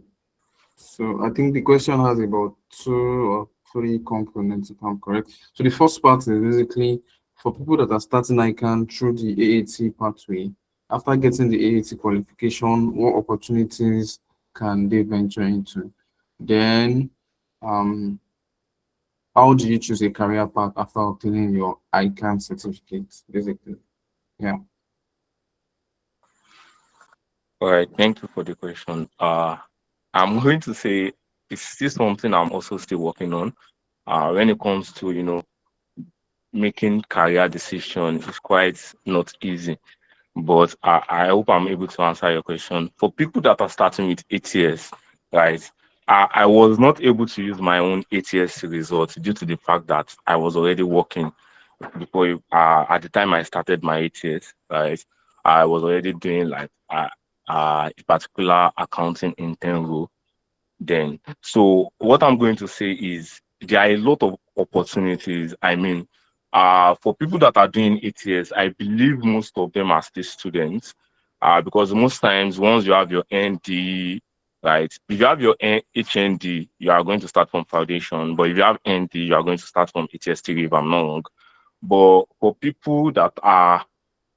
So I think the question has about 2 or 3 components, if I'm correct. So the first part is basically for people that are starting ICANN through the AAT pathway. After getting the AAT qualification, what opportunities can they venture into? Then, how do you choose a career path after obtaining your ICANN certificate, basically? Yeah. All right, thank you for the question. I'm going to say it's still something I'm also still working on. When it comes to making career decision, it's quite not easy. but I hope I'm able to answer your question. For people that are starting with ATS, right? I was not able to use my own ATS results due to the fact that I was already working before at the time I started my ATS, right? I was already doing like a particular accounting intern role then. So what I'm going to say is there are a lot of opportunities. I mean, for people that are doing ATS, I believe most of them are still students, because most times once you have your ND, right, if you have your HND, you are going to start from foundation, but if you have ND, you are going to start from ATS 3, if I'm not wrong. But for people that are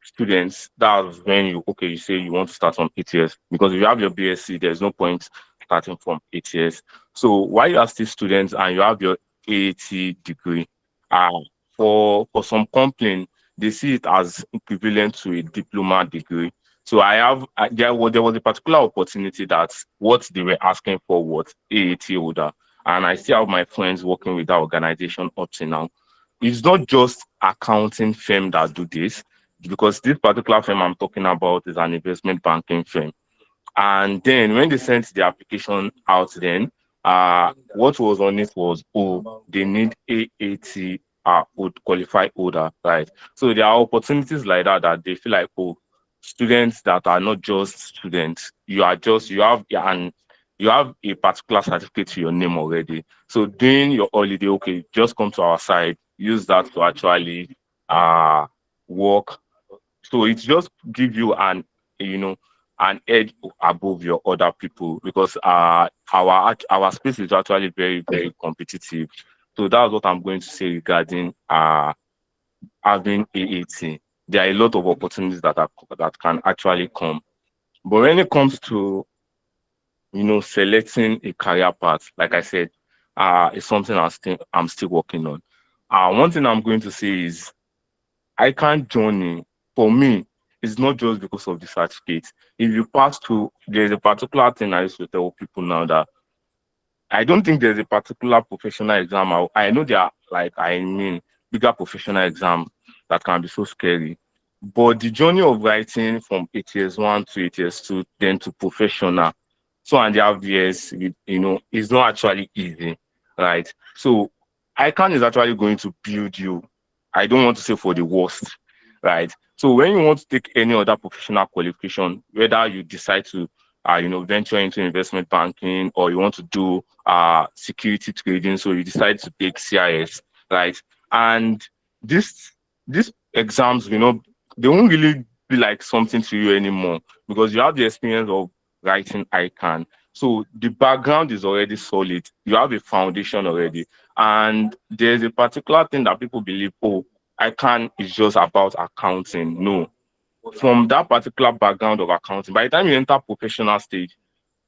students, that's when you say you want to start from ATS, because if you have your BSc, there's no point starting from ATS. So while you are still students and you have your AAT degree, uh, for some company, they see it as equivalent to a diploma degree. So there was a particular opportunity that what they were asking for was AAT holder, and I still have my friends working with that organization up to now. It's not just accounting firm that do this, because this particular firm I'm talking about is an investment banking firm. And then when they sent the application out, then what was on it was, oh, they need AAT would qualify holder, right? So there are opportunities like that they feel like, oh, students that are not just students, you have a particular certificate to your name already. So during your holiday, okay, just come to our side, use that to actually work. So it just give you you know an edge above your other people, because our space is actually very, very competitive. So that's what I'm going to say regarding having AAT. There are a lot of opportunities that can actually come. But when it comes to selecting a career path, like I said, it's something I'm still working on. One thing I'm going to say is ICAN journey for me is not just because of the certificate. If you pass through, there's a particular thing I used to tell people now that I don't think there's a particular professional exam. I know there are, like, I mean, bigger professional exam that can be so scary. But the journey of writing from ATS 1 to ATS 2, then to professional, 2.5 years, is not actually easy, right? So ICANN is actually going to build you. I don't want to say for the worst, right? So when you want to take any other professional qualification, whether you decide to venture into investment banking, or you want to do security trading, so you decide to take CIS, right? And this these exams, they won't really be like something to you anymore, because you have the experience of writing ICANN. So the background is already solid. You have a foundation already. And there's a particular thing that people believe, oh, ICANN is just about accounting. No, from that particular background of accounting, by the time you enter professional stage,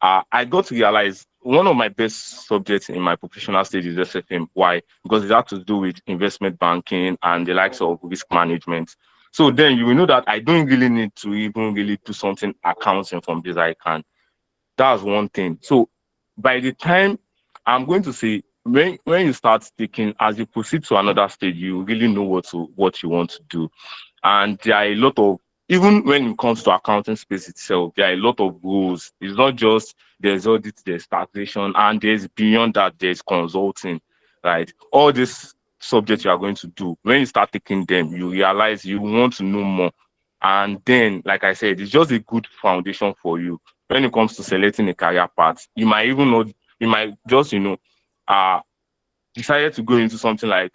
I got to realize one of my best subjects in my professional stage is SFM. Why? Because it had to do with investment banking and the likes of risk management. So then you will know that I don't really need to even really do something accounting from this ICANN. That's one thing. So by the time, I'm going to say, when you start taking, as you proceed to another stage, you really know what you want to do. And there are a lot of, even when it comes to accounting space itself, there are a lot of rules. It's not just there's audit, there's taxation, and there's beyond that, there's consulting, right? All these subjects you are going to do, when you start taking them, you realize you want to know more. And then, like I said, it's just a good foundation for you when it comes to selecting a career path. You might even know, you might just, uh, decided to go into something like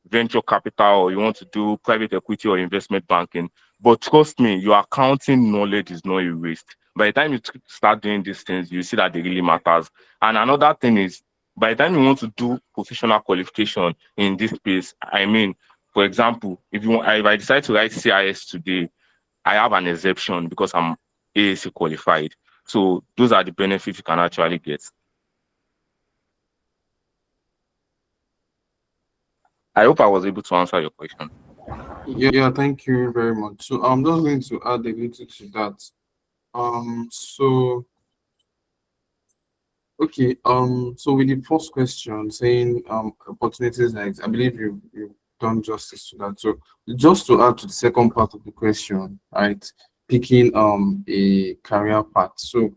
venture capital, or you want to do private equity or investment banking. But trust me, your accounting knowledge is not a waste. By the time you start doing these things, you see that they really matters. And another thing is, by the time you want to do professional qualification in this space, I mean, for example, if I decide to write CIS today, I have an exception because I'm AAC qualified. So those are the benefits you can actually get. I hope I was able to answer your question. Yeah, thank you very much. So I'm just going to add a little to that. So okay, so with the first question saying opportunities, like, I believe you've done justice to that. So just to add to the second part of the question, right? picking a career path. So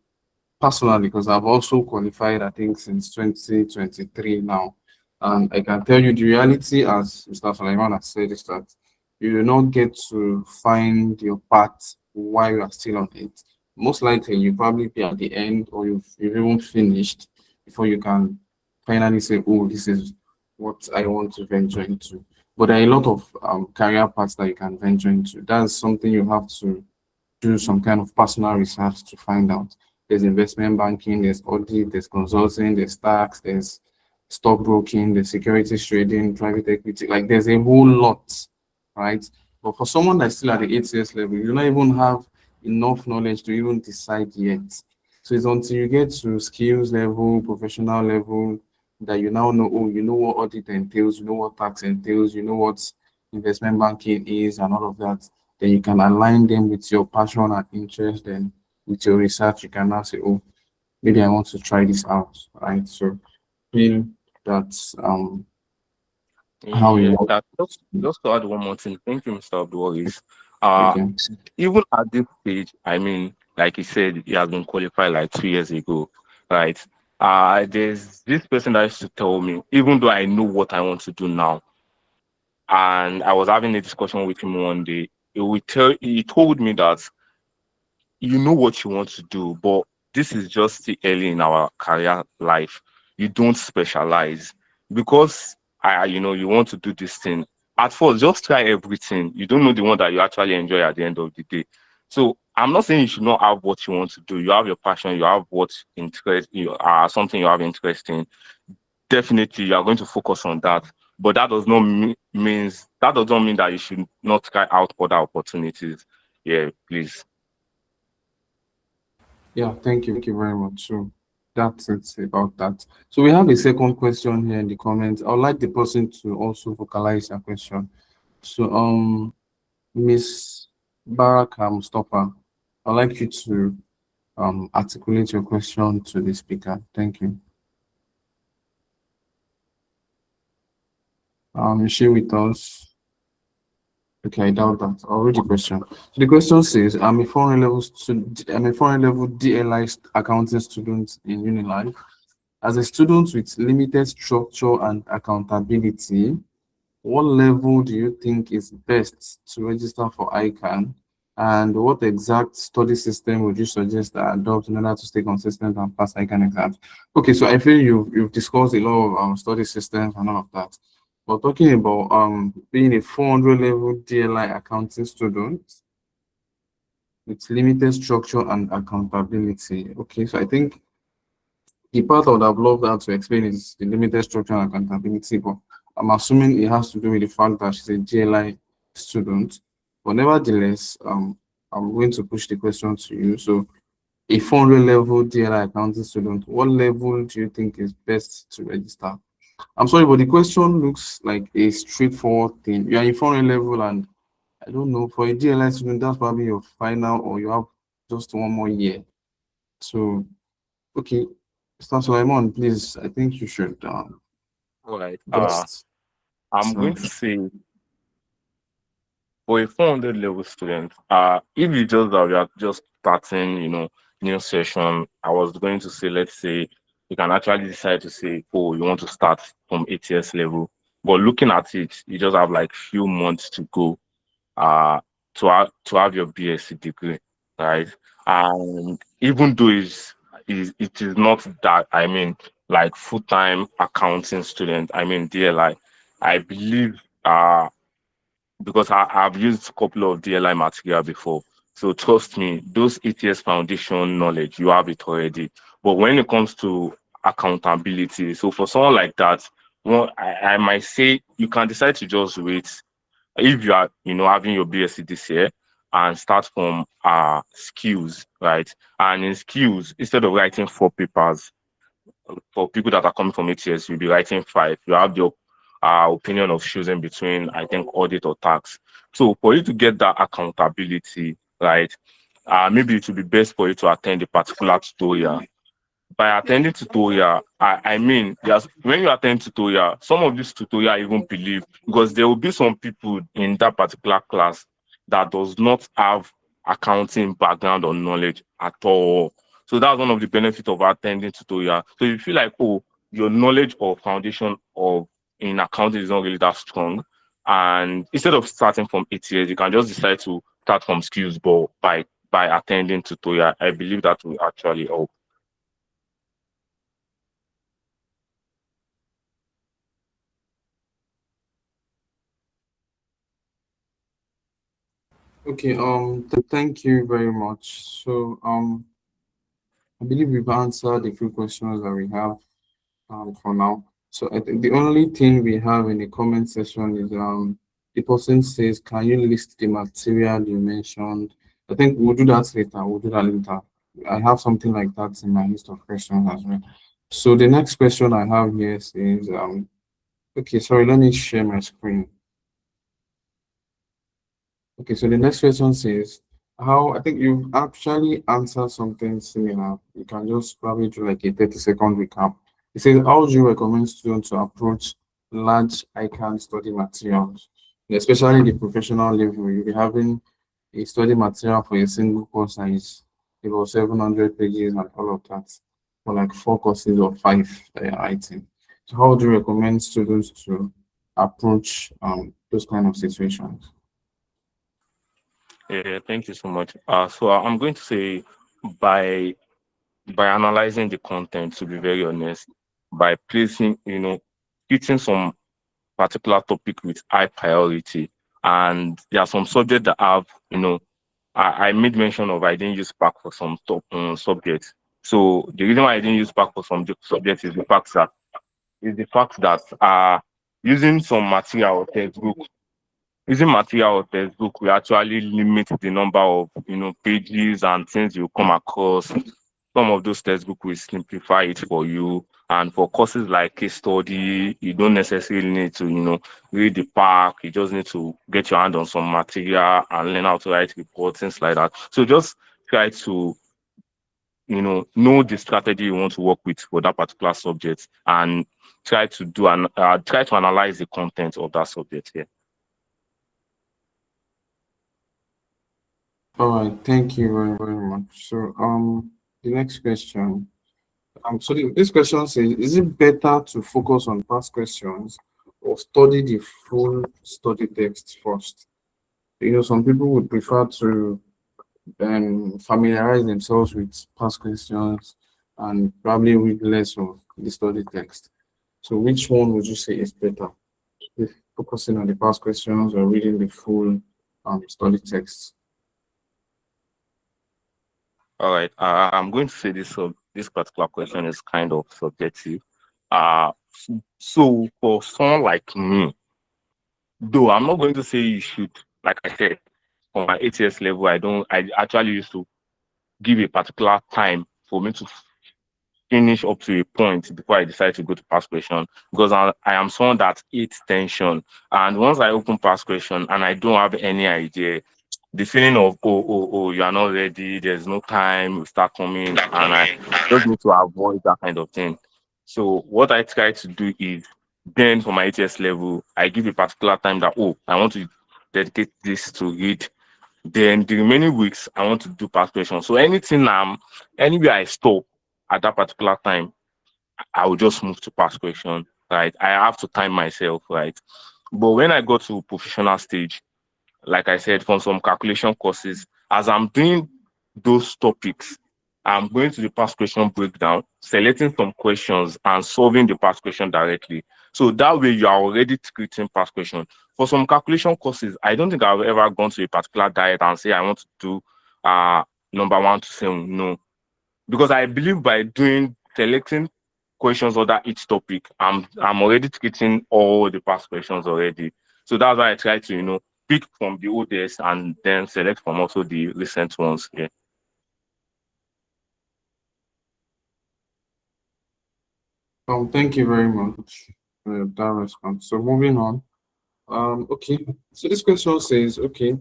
personally, because I've also qualified, I think, since 2023 now. And I can tell you the reality, as Mr. Sulaiman has said, is that you do not get to find your path while you are still on it. Most likely, you probably be at the end, or you've even finished before you can finally say, oh, this is what I want to venture into. But there are a lot of career paths that you can venture into. That's something you have to do some kind of personal research to find out. There's investment banking, there's audit, there's consulting, there's tax, there's stockbroking, there's securities trading, private equity. Like there's a whole lot, right? But for someone that's still at the ATS level, you don't even have enough knowledge to even decide yet. So it's until you get to skills level, professional level, that you now know, oh, you know what audit entails, you know what tax entails, you know what investment banking is, and all of that. Then you can align them with your passion and interest. Then with your research, you can now say, oh, maybe I want to try this out, right? So feel that's how you Yeah, want. just to add one more thing. Thank you, Mr. Abdul. Uh, Okay. Even at this stage, I mean, like he said, he has been qualified like 2 years ago, right? There's this person that used to tell me, even though I know what I want to do now, and I was having a discussion with him one day, he told me that you know what you want to do, but this is just still early in our career life. You don't specialize because you want to do this thing. At first, just try everything. You don't know the one that you actually enjoy at the end of the day. So I'm not saying you should not have what you want to do. You have your passion, you have what interest you are something you have interest in. Definitely you are going to focus on that. But that does not mean that you should not try out other opportunities. Yeah, please. Yeah, thank you very much. So that's it about that. So we have a second question here in the comments. I would like the person to also vocalize their question. So Miss Baraka Mustafa, I'd like you to articulate your question to the speaker. Thank you. Is she with us? Okay, I doubt that. I'll read the question. So the question says, I'm a foreign level DLI accounting student in Unilife. As a student with limited structure and accountability, what level do you think is best to register for ICAN? And what exact study system would you suggest I adopt in order to stay consistent and pass ICAN exams? Okay, so I feel you've discussed a lot of study systems and all of that. But talking about being a 400 level DLI accounting student with limited structure and accountability. Okay, so I think the part I would have loved her to explain is the limited structure and accountability, but I'm assuming it has to do with the fact that she's a GLI student. But nevertheless, I'm going to push the question to you. So, a 400 level DLI accounting student, what level do you think is best to register? I'm sorry, but the question looks like a straightforward thing. You are in 400 level, and I don't know, for a DLI student, that's probably your final, or you have just one more year. So, okay, Mr. Sulaiman, please, I think you should All right. just I'm so going to say for a 400 level student, if you just that we are just starting, new session, I was going to say, let's say you can actually decide to say, oh, you want to start from ATS level. But looking at it, you just have like few months to go uh to have your BSc degree, right? And even though it is not that, I mean, like full-time accounting student, I mean DLI, I believe because I've used a couple of DLI material before. So trust me, those ATS foundation knowledge, you have it already. But when it comes to accountability, so for someone like that, well, I might say you can decide to just wait if you are, having your BSc this year and start from skills, right? And in skills, instead of writing 4 papers, for people that are coming from ATS, you'll be writing 5. You have your opinion of choosing between, I think, audit or tax. So for you to get that accountability, right, maybe it would be best for you to attend a particular tutorial. By attending tutorial, I mean, yes, when you attend tutorial, some of these tutorial I even believe because there will be some people in that particular class that does not have accounting background or knowledge at all. So that's one of the benefits of attending tutorial. So if you feel like, oh, your knowledge or foundation of in accounting is not really that strong, and instead of starting from 8 years, you can just decide to start from skills but by attending tutorial. I believe that will actually help. Okay, thank you very much. So, I believe we've answered a few questions that we have for now. So I think the only thing we have in the comment section is the person says, can you list the material you mentioned? I think we'll do that later. We'll do that later. I have something like that in my list of questions as well. So the next question I have here says, okay, sorry, let me share my screen. Okay, so the next question says, how I think you've actually answered something similar. You can just probably do like a 30-second recap. It says, how do you recommend students to approach large ICAN study materials, especially the professional level? You'll be having a study material for a single course that is about 700 pages and all of that for like 4 courses or 5 that you're writing. So how do you recommend students to approach those kind of situations? Yeah, thank you so much. So I'm going to say by by analyzing the content, to be very honest, by placing, treating some particular topic with high priority. And there are some subjects that have, I made mention of I didn't use Spark for some subjects. So the reason why I didn't use Spark for some subjects is the fact that using some material or textbook using material or textbook will actually limit the number of pages and things you come across. Some of those textbook will simplify it for you. And for courses like case study, you don't necessarily need to, read the pack. You just need to get your hand on some material and learn how to write reports, things like that. So just try to, know the strategy you want to work with for that particular subject and try to analyze the content of that subject here. All right, thank you very, very much. So, the next question. This question says, is it better to focus on past questions or study the full study text first? Some people would prefer to familiarize themselves with past questions and probably read less of the study text. So, which one would you say is better? If focusing on the past questions or reading the full study text? All right. I'm going to say this particular question is kind of subjective. Uh, so for someone like me, though I'm not going to say you should, like I said, for my ATS level, I actually used to give a particular time for me to finish up to a point before I decide to go to past question because I am someone that hates tension. And once I open past question and I don't have any idea, the feeling of oh you are not ready, there's no time, we start coming, and I just need to avoid that kind of thing. So what I try to do is then for my ATS level, I give a particular time that I want to dedicate this to read. Then the remaining weeks I want to do past questions. So anywhere I stop at that particular time, I will just move to past question. Right. I have to time myself, right? But when I go to professional stage, like I said, from some calculation courses, as I'm doing those topics, I'm going to the past question breakdown, selecting some questions and solving the past question directly. So that way you are already creating past question. For some calculation courses, I don't think I've ever gone to a particular diet and say I want to do number 1 to 7. No, because I believe by doing selecting questions under each topic, I'm already treating all the past questions already. So that's why I try to pick from the oldest and then select from also the recent ones. Yeah. Thank you very much for that response. So moving on. Okay. So this question says, okay,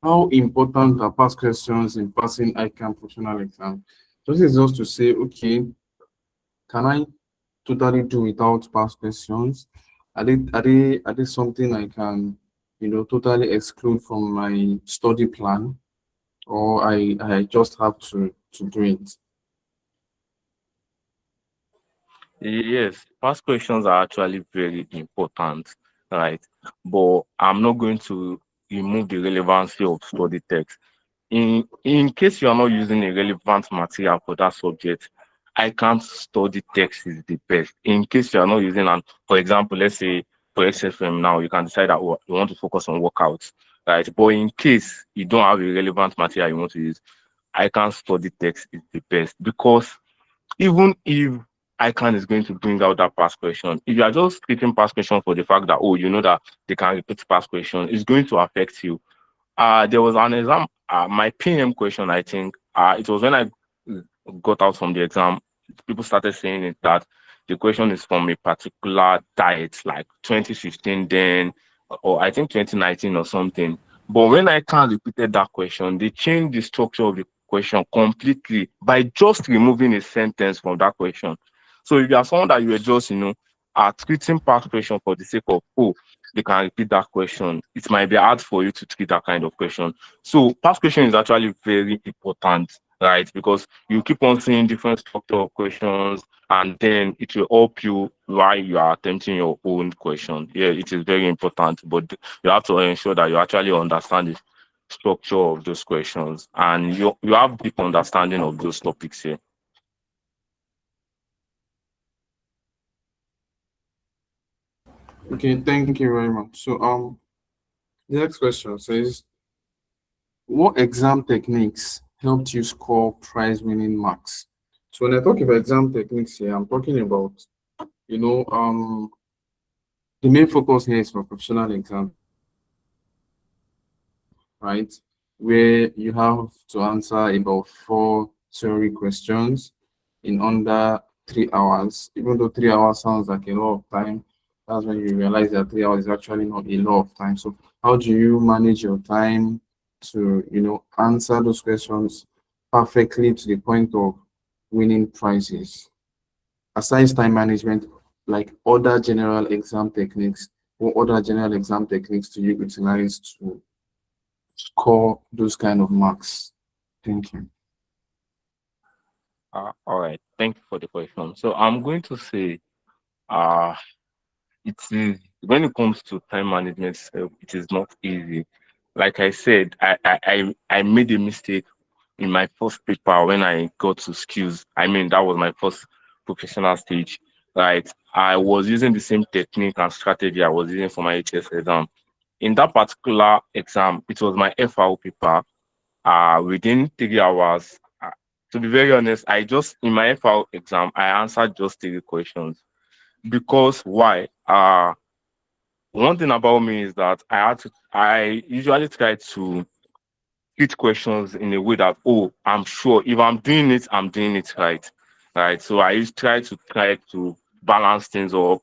how important are past questions in passing ICAN professional exam? So this is just to say, okay, can I totally do without past questions? Are they something I can, totally exclude from my study plan? or I just have to do it? Yes, past questions are actually very important, right? But I'm not going to remove the relevancy of study text. In case you are not using a relevant material for that subject, I can't study text is the best. In case you are not using an, for example, let's say for XFM now, you can decide that oh, you want to focus on workouts, right? But in case you don't have a relevant material you want to use, I can't study text is the best because even if ICAN is going to bring out that past question, if you are just treating past question for the fact that oh, you know that they can repeat past question, it's going to affect you. There was an exam, my PM question, I think, it was when I got out from the exam, people started saying it that the question is from a particular diet, like 2015 then, or I think 2019 or something. But when I can repeated that question, they changed the structure of the question completely by just removing a sentence from that question. So if you are someone that you were just, are treating past question for the sake of, oh, they can repeat that question, it might be hard for you to treat that kind of question. So past question is actually very important, right? Because you keep on seeing different structure of questions, and then it will help you while you are attempting your own question. Yeah, it is very important, but you have to ensure that you actually understand the structure of those questions and you have deep understanding of those topics here. Okay, thank you very much. So the next question says, what exam techniques helped you score prize winning marks? So when I talk about exam techniques here, I'm talking about, you know, the main focus here is for professional exam, right? Where you have to answer about 4 theory questions in under 3 hours. Even though 3 hours sounds like a lot of time, that's when you realize that 3 hours is actually not a lot of time. So how do you manage your time to, answer those questions perfectly to the point of winning prizes? Aside time management, like other general exam techniques, what other general exam techniques do you utilize to score those kind of marks? Thank you. All right, thank you for the question. So I'm going to say, uh, it is when it comes to time management, it is not easy. Like I said, I made a mistake in my first paper when I got to skills. I mean, that was my first professional stage. Right, I was using the same technique and strategy I was using for my HS exam. In that particular exam, it was my FRO paper. Within 3 hours. To be very honest, I just in my FRO exam, I answered just 3 questions because why? One thing about me is that I usually try to treat questions in a way that, oh, I'm sure if I'm doing it, I'm doing it right. Right. So I used try to balance things up,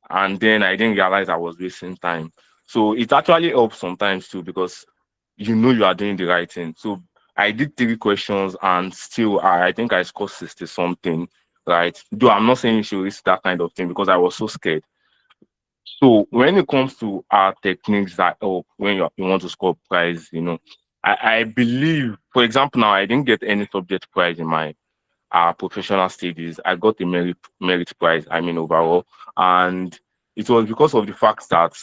and then I didn't realize I was wasting time. So it actually helps sometimes too because you know you are doing the right thing. So I did 3 questions and still I think I scored 60 something, right? Though I'm not saying you should risk that kind of thing because I was so scared. So when it comes to our techniques that help when you want to score prize, I believe, for example, now I didn't get any subject prize in my professional stages. I got a merit prize, I mean overall, and it was because of the fact that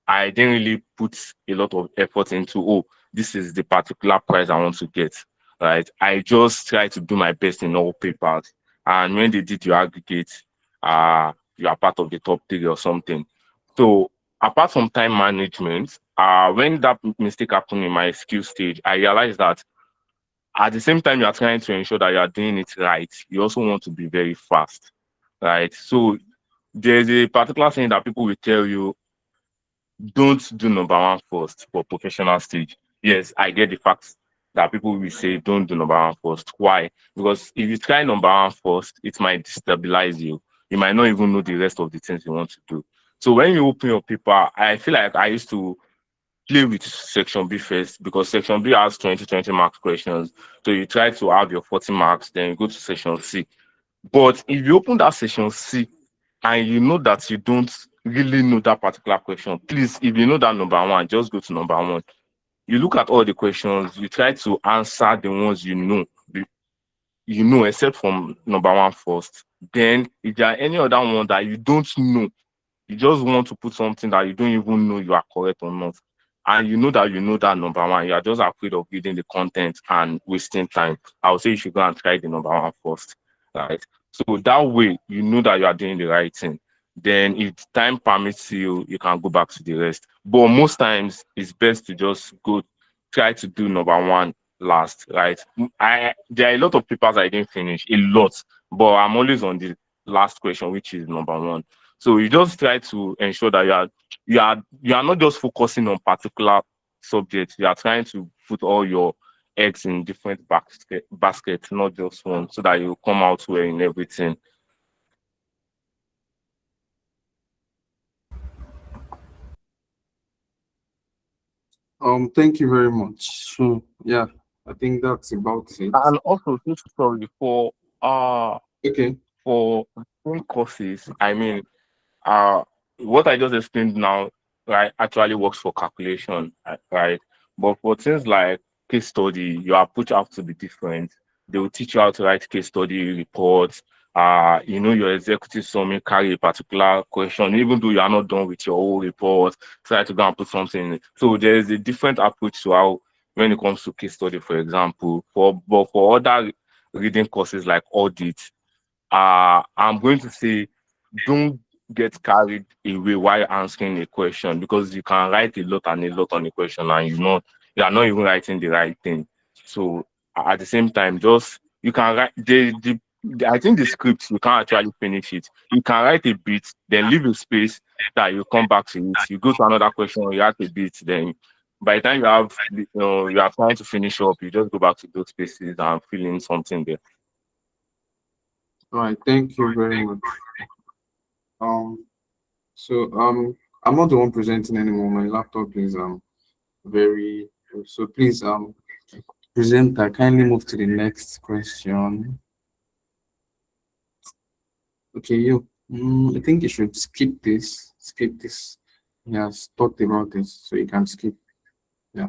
I didn't really put a lot of effort into oh, this is the particular prize I want to get. Right. I just tried to do my best in all papers. And when they did your aggregate, you are part of the top 3 or something. So apart from time management, when that mistake happened in my skill stage, I realized that at the same time you are trying to ensure that you are doing it right, you also want to be very fast, right? So there's a particular thing that people will tell you, don't do number one first for professional stage. Yes, I get the fact that people will say don't do number one first. Why? Because if you try number one first, it might destabilize you. You might not even know the rest of the things you want to do. So when you open your paper, I feel like I used to play with section B first because section B has 20 marks questions. So you try to have your 40 marks, then you go to section C. But if you open that section C and you know that you don't really know that particular question, please, if you know that number one, just go to number one. you look at all the questions, you try to answer the ones except from number one first. Then if there are any other one that you don't know, you just want to put something that you don't even know you are correct or not. And you know that number one, you are just afraid of reading the content and wasting time. I would say you should go and try the number one first. Right. So that way you know that you are doing the right thing. Then if time permits you, you can go back to the rest. But most times it's best to just go try to do number one last, right? I There are a lot of papers I didn't finish, a lot, but I'm always on the last question, which is number one. So you just try to ensure that you are not just focusing on particular subjects. You are trying to put all your eggs in different baskets, not just one, so that you come out well in everything. Thank you very much. So yeah, I think that's about it. And also, so sorry uh Okay. for courses. I mean, uh what I just explained now, right, actually works for calculation, right? But for things like case study, your approach has to be different. They will teach you how to write case study reports. Your executive summary carry a particular question, even though you are not done with your whole report, try to go and put something in it. So there is a different approach to how when it comes to case study, for example. For other reading courses like audit, I'm going to say don't get carried away while answering a question, because you can write a lot and a lot on a question and you are not even writing the right thing. So at the same time, just you can write I think the script you can't actually finish it. You can write a bit, then leave a space that you come back to it. You go to another question, you write a bit, then by the time you are trying to finish up, you just go back to those spaces and fill in something there. All right. Thank you very much. Um. So I'm not the one presenting anymore. My laptop is very. So please presenter, kindly move to the next question. Okay, you. I think you should skip this. Skip this. He has talked about this, so you can skip. Yeah.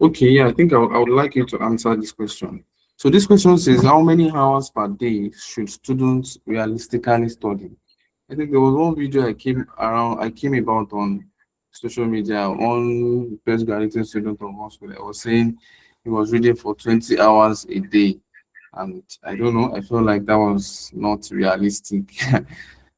Okay, yeah, I think I would like you to answer this question. So this question says, how many hours per day should students realistically study? I think there was one video I came about on social media, one best graduating student of one school. I was saying he was reading for 20 hours a day. And I don't know, I felt like that was not realistic.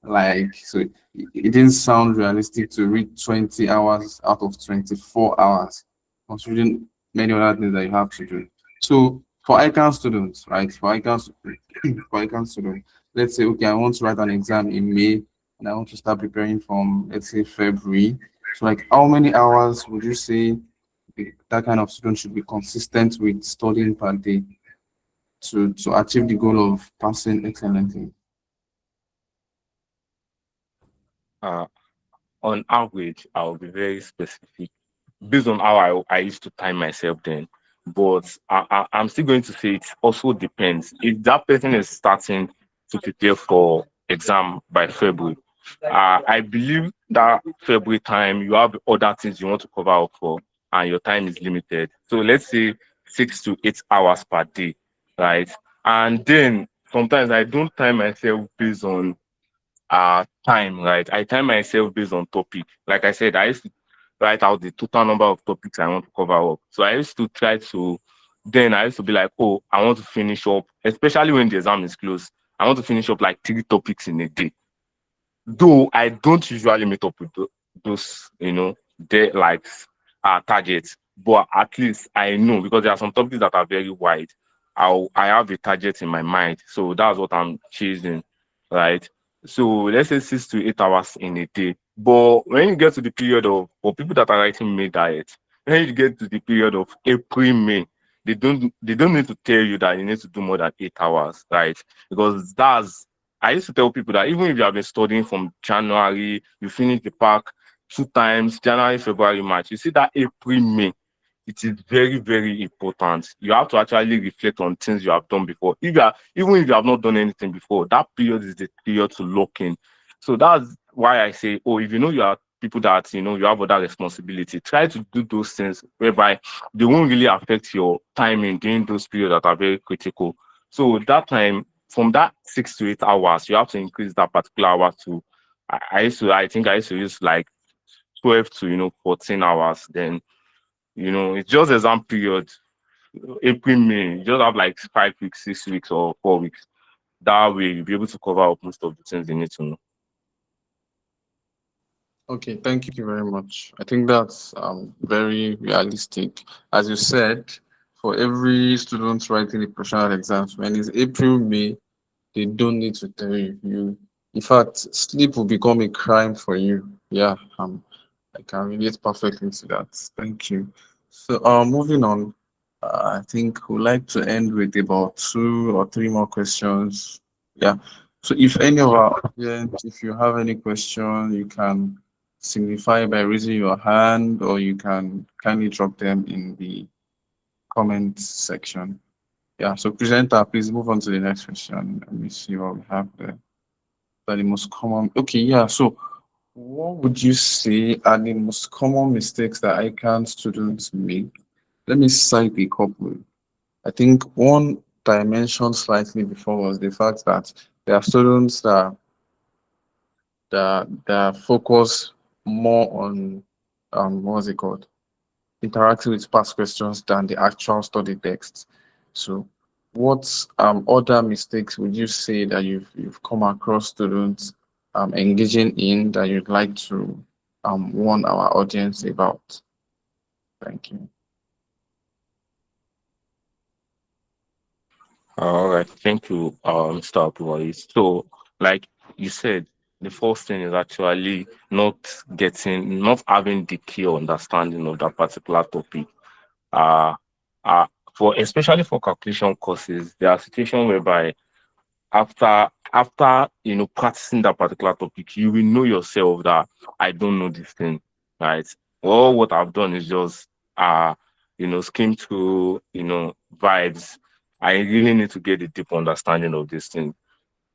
Like, so it didn't sound realistic to read 20 hours out of 24 hours, considering many other things that you have to do. So for ICAN students, right? For ICAN students, let's say, okay, I want to write an exam in May and I want to start preparing from, let's say, February. So like, how many hours would you say that kind of student should be consistent with studying per day to achieve the goal of passing excellently? Uh, on average, I'll be very specific based on how I used to time myself then. But I'm still going to say it also depends. If that person is starting to prepare for exam by February, I believe that February time you have other things you want to cover up for, and your time is limited. So let's say 6 to 8 hours per day, right? And then sometimes I don't time myself based on time, right? I time myself based on topic. Like I said, I used to write out the total number of topics I want to cover up. So I used to try to then I used to be like, oh, I want to finish up, especially when the exam is close. I want to finish up like 3 topics in a day. Though I don't usually meet up with those, they like targets, but at least I know because there are some topics that are very wide. I have a target in my mind, so that's what I'm chasing, right? So let's say 6 to 8 hours in a day. But when you get to the period of for people that are writing May diet, when you get to the period of April, May, they don't need to tell you that you need to do more than 8 hours, right? Because I used to tell people that even if you have been studying from January, you finish the pack 2 times, January, February, March, you see that April, May, it is very, very important. You have to actually reflect on things you have done before. Even if you have not done anything before, that period is the period to lock in. So that's why I say, oh, if you know you are people that you have other responsibility. Try to do those things whereby they won't really affect your timing during those periods that are very critical. So that time, from that 6 to 8 hours, you have to increase that particular hour to I think I used to use like 12 to 14 hours. Then it's just exam period, April, May. You just have like 5 weeks, 6 weeks, or 4 weeks. That way you'll be able to cover up most of the things you need to know. Okay, thank you very much. I think that's very realistic. As you said, for every student writing the professional exams, when it's April, May, they don't need to tell you. In fact, sleep will become a crime for you. Yeah, I can relate perfectly to that. Thank you. So, moving on, I think we'd like to end with about 2 or 3 more questions. Yeah. So, if any of our audience, if you have any question, you can signify by raising your hand, or you can kindly drop them in the comment section. Yeah. So, presenter, please move on to the next question. Let me see what we have there. The most common. Okay. Yeah. So, what would you say are the most common mistakes that ICAN students make? Let me cite a couple. I think one that I mentioned slightly before was the fact that there are students that focus more on what's it called? Interacting with past questions than the actual study text. So what other mistakes would you say that you've come across students engaging in that you'd like to warn our audience about? Thank you. All right, thank you, Mr. Boys. So, like you said, the first thing is actually not having the clear understanding of that particular topic. Uh, uh, for especially for calculation courses, there are situations whereby after practicing that particular topic, you will know yourself that I don't know this thing, right? All what I've done is just skim through vibes. I really need to get a deep understanding of this thing.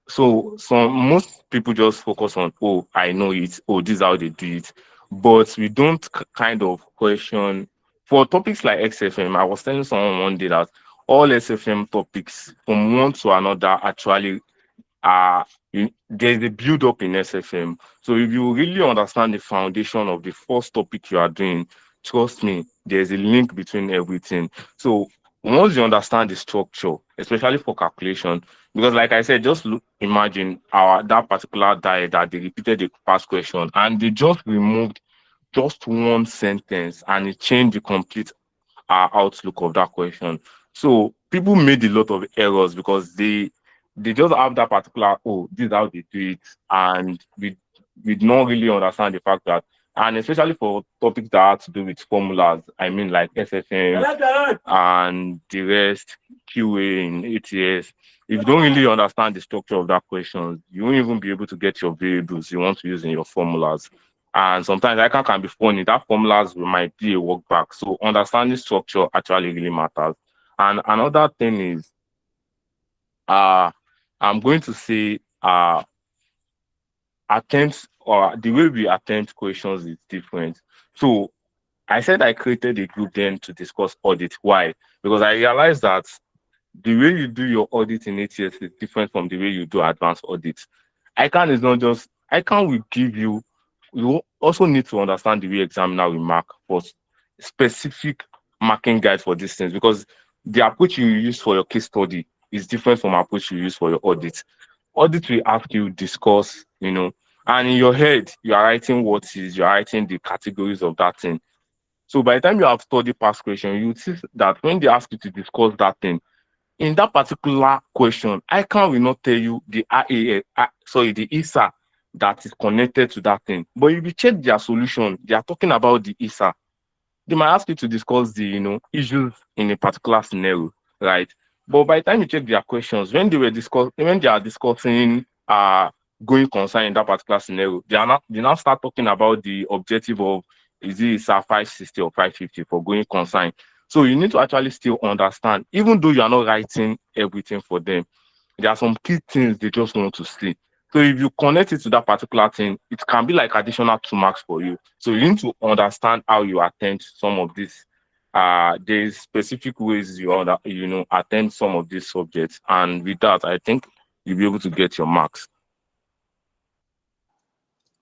So most people just focus on, oh, I know it, oh, this is how they do it, but we don't kind of question for topics like XFM. I was telling someone one day that all SFM topics from one to another actually uh there's a build up in SFM. So if you really understand the foundation of the first topic you are doing, trust me, there's a link between everything. So once you understand the structure, especially for calculation, because like I said, just imagine our that particular diet that they repeated the past question and they just removed just one sentence and it changed the complete outlook of that question. So people made a lot of errors because they just have that particular, oh, this is how they do it, and we don't really understand the fact that, and especially for topics that have to do with formulas, I mean like SSM and the rest, QA in ATS. If you don't really understand the structure of that question, you won't even be able to get your variables you want to use in your formulas. And sometimes that can be funny. That formulas might be a workback. So understanding structure actually really matters. And another thing is uh I'm going to say attempts or the way we attempt questions is different. So I said I created a group then to discuss audit. Why? Because I realized that the way you do your audit in ATS is different from the way you do advanced audits. ICANN is not just ICANN will give you. You also need to understand the way examiner will mark for specific marking guides for these things because the approach you use for your case study is different from approach you use for your audit. Audit will ask you discuss, and in your head you are writing what is, you are writing the categories of that thing. So by the time you have studied past question, you see that when they ask you to discuss that thing, in that particular question, ICANN will not tell you the the ISA that is connected to that thing. But if you check their solution, they are talking about the ISA. They might ask you to discuss the issues in a particular scenario, right? But by the time you check their questions, when they are discussing going concern in that particular scenario, they now start talking about the objective of is it ISA 560 or 550 for going concern. So you need to actually still understand, even though you are not writing everything for them, there are some key things they just want to see. So if you connect it to that particular thing, it can be like additional 2 marks for you. So you need to understand how you attempt some of this. There's specific ways attempt some of these subjects, and with that, I think you'll be able to get your marks.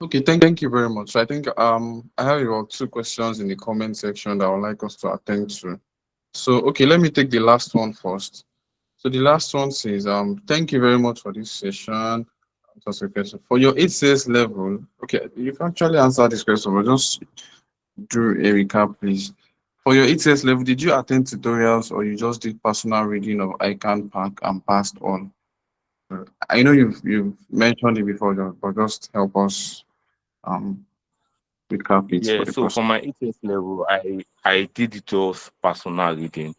Okay, thank you very much. So I think I have about 2 questions in the comment section that I would like us to attend to. So okay, let me take the last one first. So the last one says, thank you very much for this session. That's a question. For your HCS level, okay, you've actually answered this question, but just do a recap, please. For your HCS level, did you attend tutorials or you just did personal reading of ICAN Pack and passed on? I know you've mentioned it before, but just help us um recap it Yeah, for the so for person. my ATS level, I did just personal reading.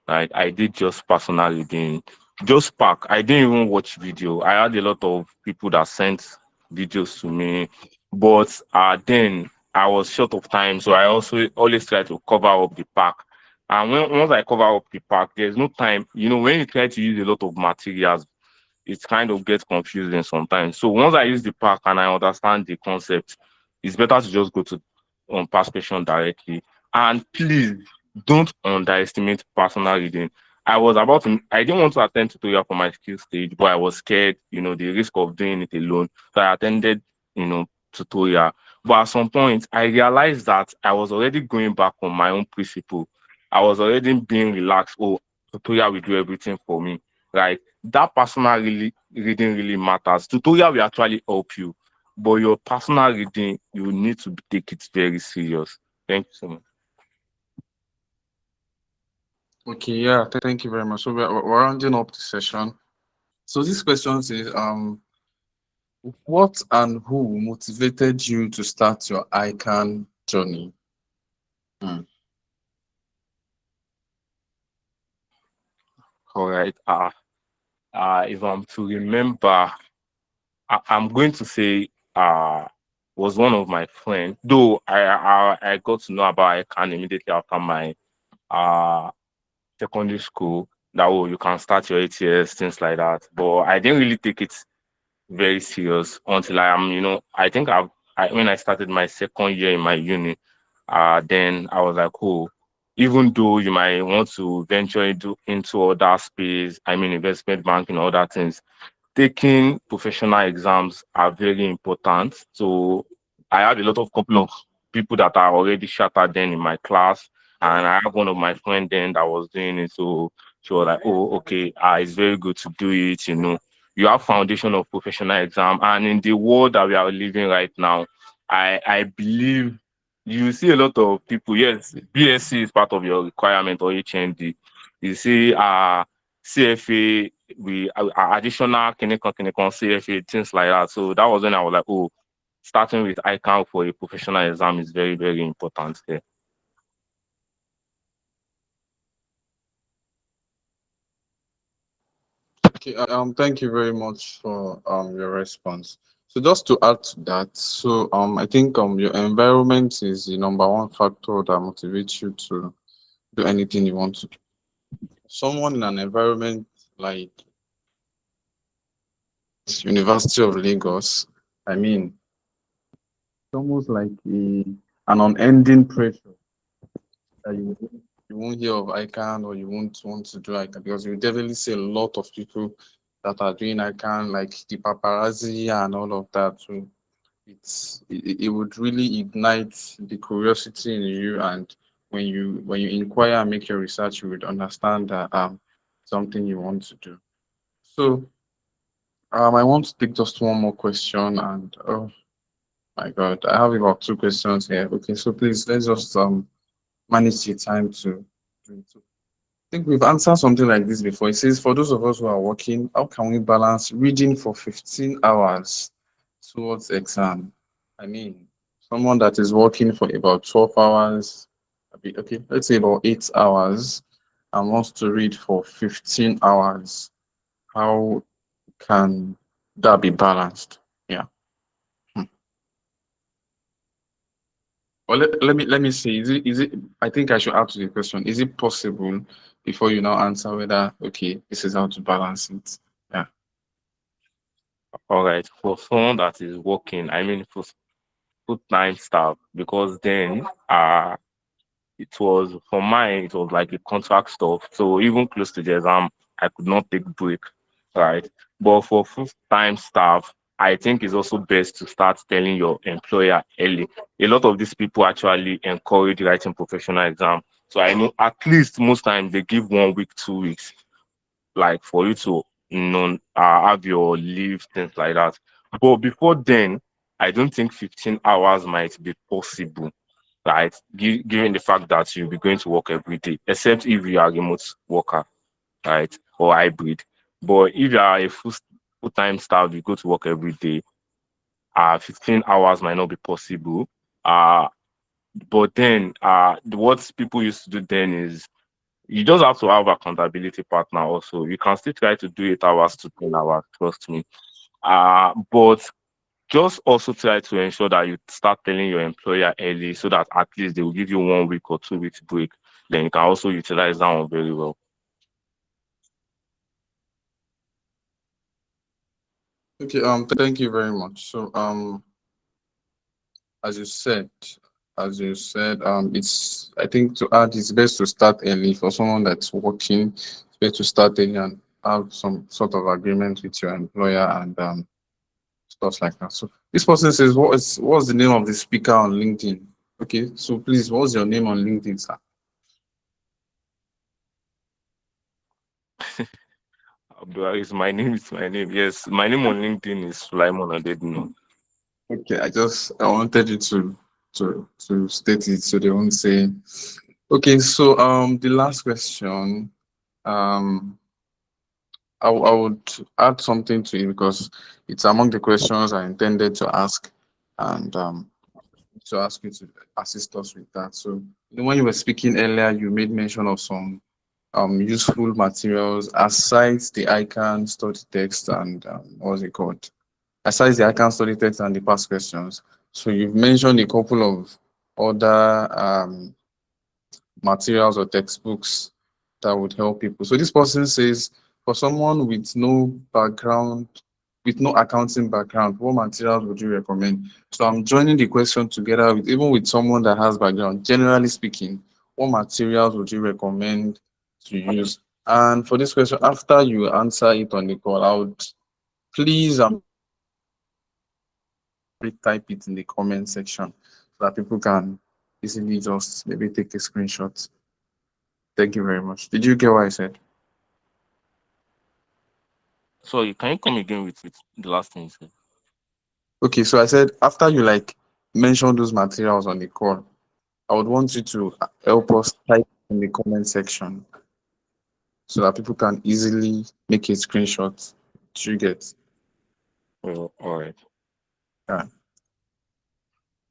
Like I did just personal reading, just pack. I didn't even watch video. I had a lot of people that sent videos to me, but then I was short of time, so I also always try to cover up the pack. And once I cover up the pack, there's no time. When you try to use a lot of materials, it kind of gets confusing sometimes. So once I use the pack and I understand the concept, it's better to just go to past question directly. And please don't underestimate personal reading. I didn't want to attend tutorial for my skill stage, but I was scared, the risk of doing it alone. So I attended, tutorial. But at some point, I realized that I was already going back on my own principle. I was already being relaxed. Oh, tutorial will do everything for me. Like that personal reading really matters. Tutorial will actually help you, but your personal reading, you need to take it very serious. Thank you so much. Okay, yeah, thank you very much. So we're rounding up the session. So this question says, what and who motivated you to start your ICANN journey? Hmm. All right. If I'm to remember, I'm going to say was one of my friends. Though I got to know about ICANN immediately after my uh secondary school. That you can start your ATS, things like that. But I didn't really take it very serious until I think when I started my second year in my uni, then I was like, oh, even though you might want to venture into other space, I mean investment banking, other things, taking professional exams are very important. So I had a lot of couple of people that are already shattered then in my class, and I have one of my friends then that was doing it. So she was like, "Oh, okay, it's very good to do it. You have foundation of professional exam, and in the world that we are living right now, I believe." You see a lot of people, yes, BSc is part of your requirement or HND. You see, CFA, we additional clinical CFA, things like that. So that was when I was like, oh, starting with ICANN for a professional exam is very, very important there. Okay, thank you very much for your response. So just to add to that, so I think your environment is the number one factor that motivates you to do anything you want to do. Someone in an environment like University of Lagos, I mean, it's almost like an unending pressure that you won't hear of ICANN or you won't want to do ICANN because you definitely see a lot of people that are doing ICANN, like the paparazzi and all of that. So it would really ignite the curiosity in you, and when you inquire and make your research, you would understand that something you want to do. So I want to take just one more question, and oh my God, I have about 2 questions here. Okay, so please let's just manage the time to do it. I think we've answered something like this before. It says, for those of us who are working, how can we balance reading for 15 hours towards exam? I mean, someone that is working for about 12 hours, okay, let's say about 8 hours, and wants to read for 15 hours. How can that be balanced? Yeah. Hmm. Well, let me see. Is it I think I should ask you the question. Is it possible before you now answer whether okay, this is how to balance it? Yeah. All right, for someone that is working, I mean for full-time staff, because then it was for mine, it was like a contract stuff. So even close to the exam, I could not take break, right? But for full-time staff, I think it's also best to start telling your employer early. A lot of these people actually encourage writing professional exam. So I know at least most times they give 1 week, 2 weeks, like for you to have your leave, things like that. But before then, I don't think 15 hours might be possible, right? Given the fact that you'll be going to work every day, except if you are a remote worker, right? Or hybrid. But if you are a full-time staff, you go to work every day, 15 hours might not be possible. Uh, but then what people used to do then is you just have to have accountability partner also. You can still try to do 8 hours to 10 hours, trust me. But just also try to ensure that you start telling your employer early so that at least they will give you 1 week or 2 weeks break. Then you can also utilize that one very well. Okay, thank you very much. So, as you said, it's, I think to add, it's best to start early for someone that's working. It's best to start early and have some sort of agreement with your employer and stuff like that. So this person says, what's the name of the speaker on LinkedIn? Okay, so please, what's your name on LinkedIn, sir? But it's my name, it's my name. Yes, my name on LinkedIn is Sulaimon Adedino. Okay, I wanted you to state it so they won't say. Okay, so the last question, um I would add something to it because it's among the questions I intended to ask, and to ask you to assist us with that. So, when you were speaking earlier, you made mention of some useful materials aside the ICAN study text and what's it called? Aside the ICAN study text and the past questions. So you've mentioned a couple of other materials or textbooks that would help people. So this person says, for someone with no background, with no accounting background, what materials would you recommend? So I'm joining the question together with, even with someone that has background, generally speaking, what materials would you recommend to use? And for this question, after you answer it on the call, I would please type it in the comment section so that people can easily just maybe take a screenshot. Thank you very much. Did you get what I said? So you can you come again with the last thing you said? Okay, so I said after you like mention those materials on the call, I would want you to help us type in the comment section so that people can easily make a screenshot. Do you get? Oh, all right. Yeah.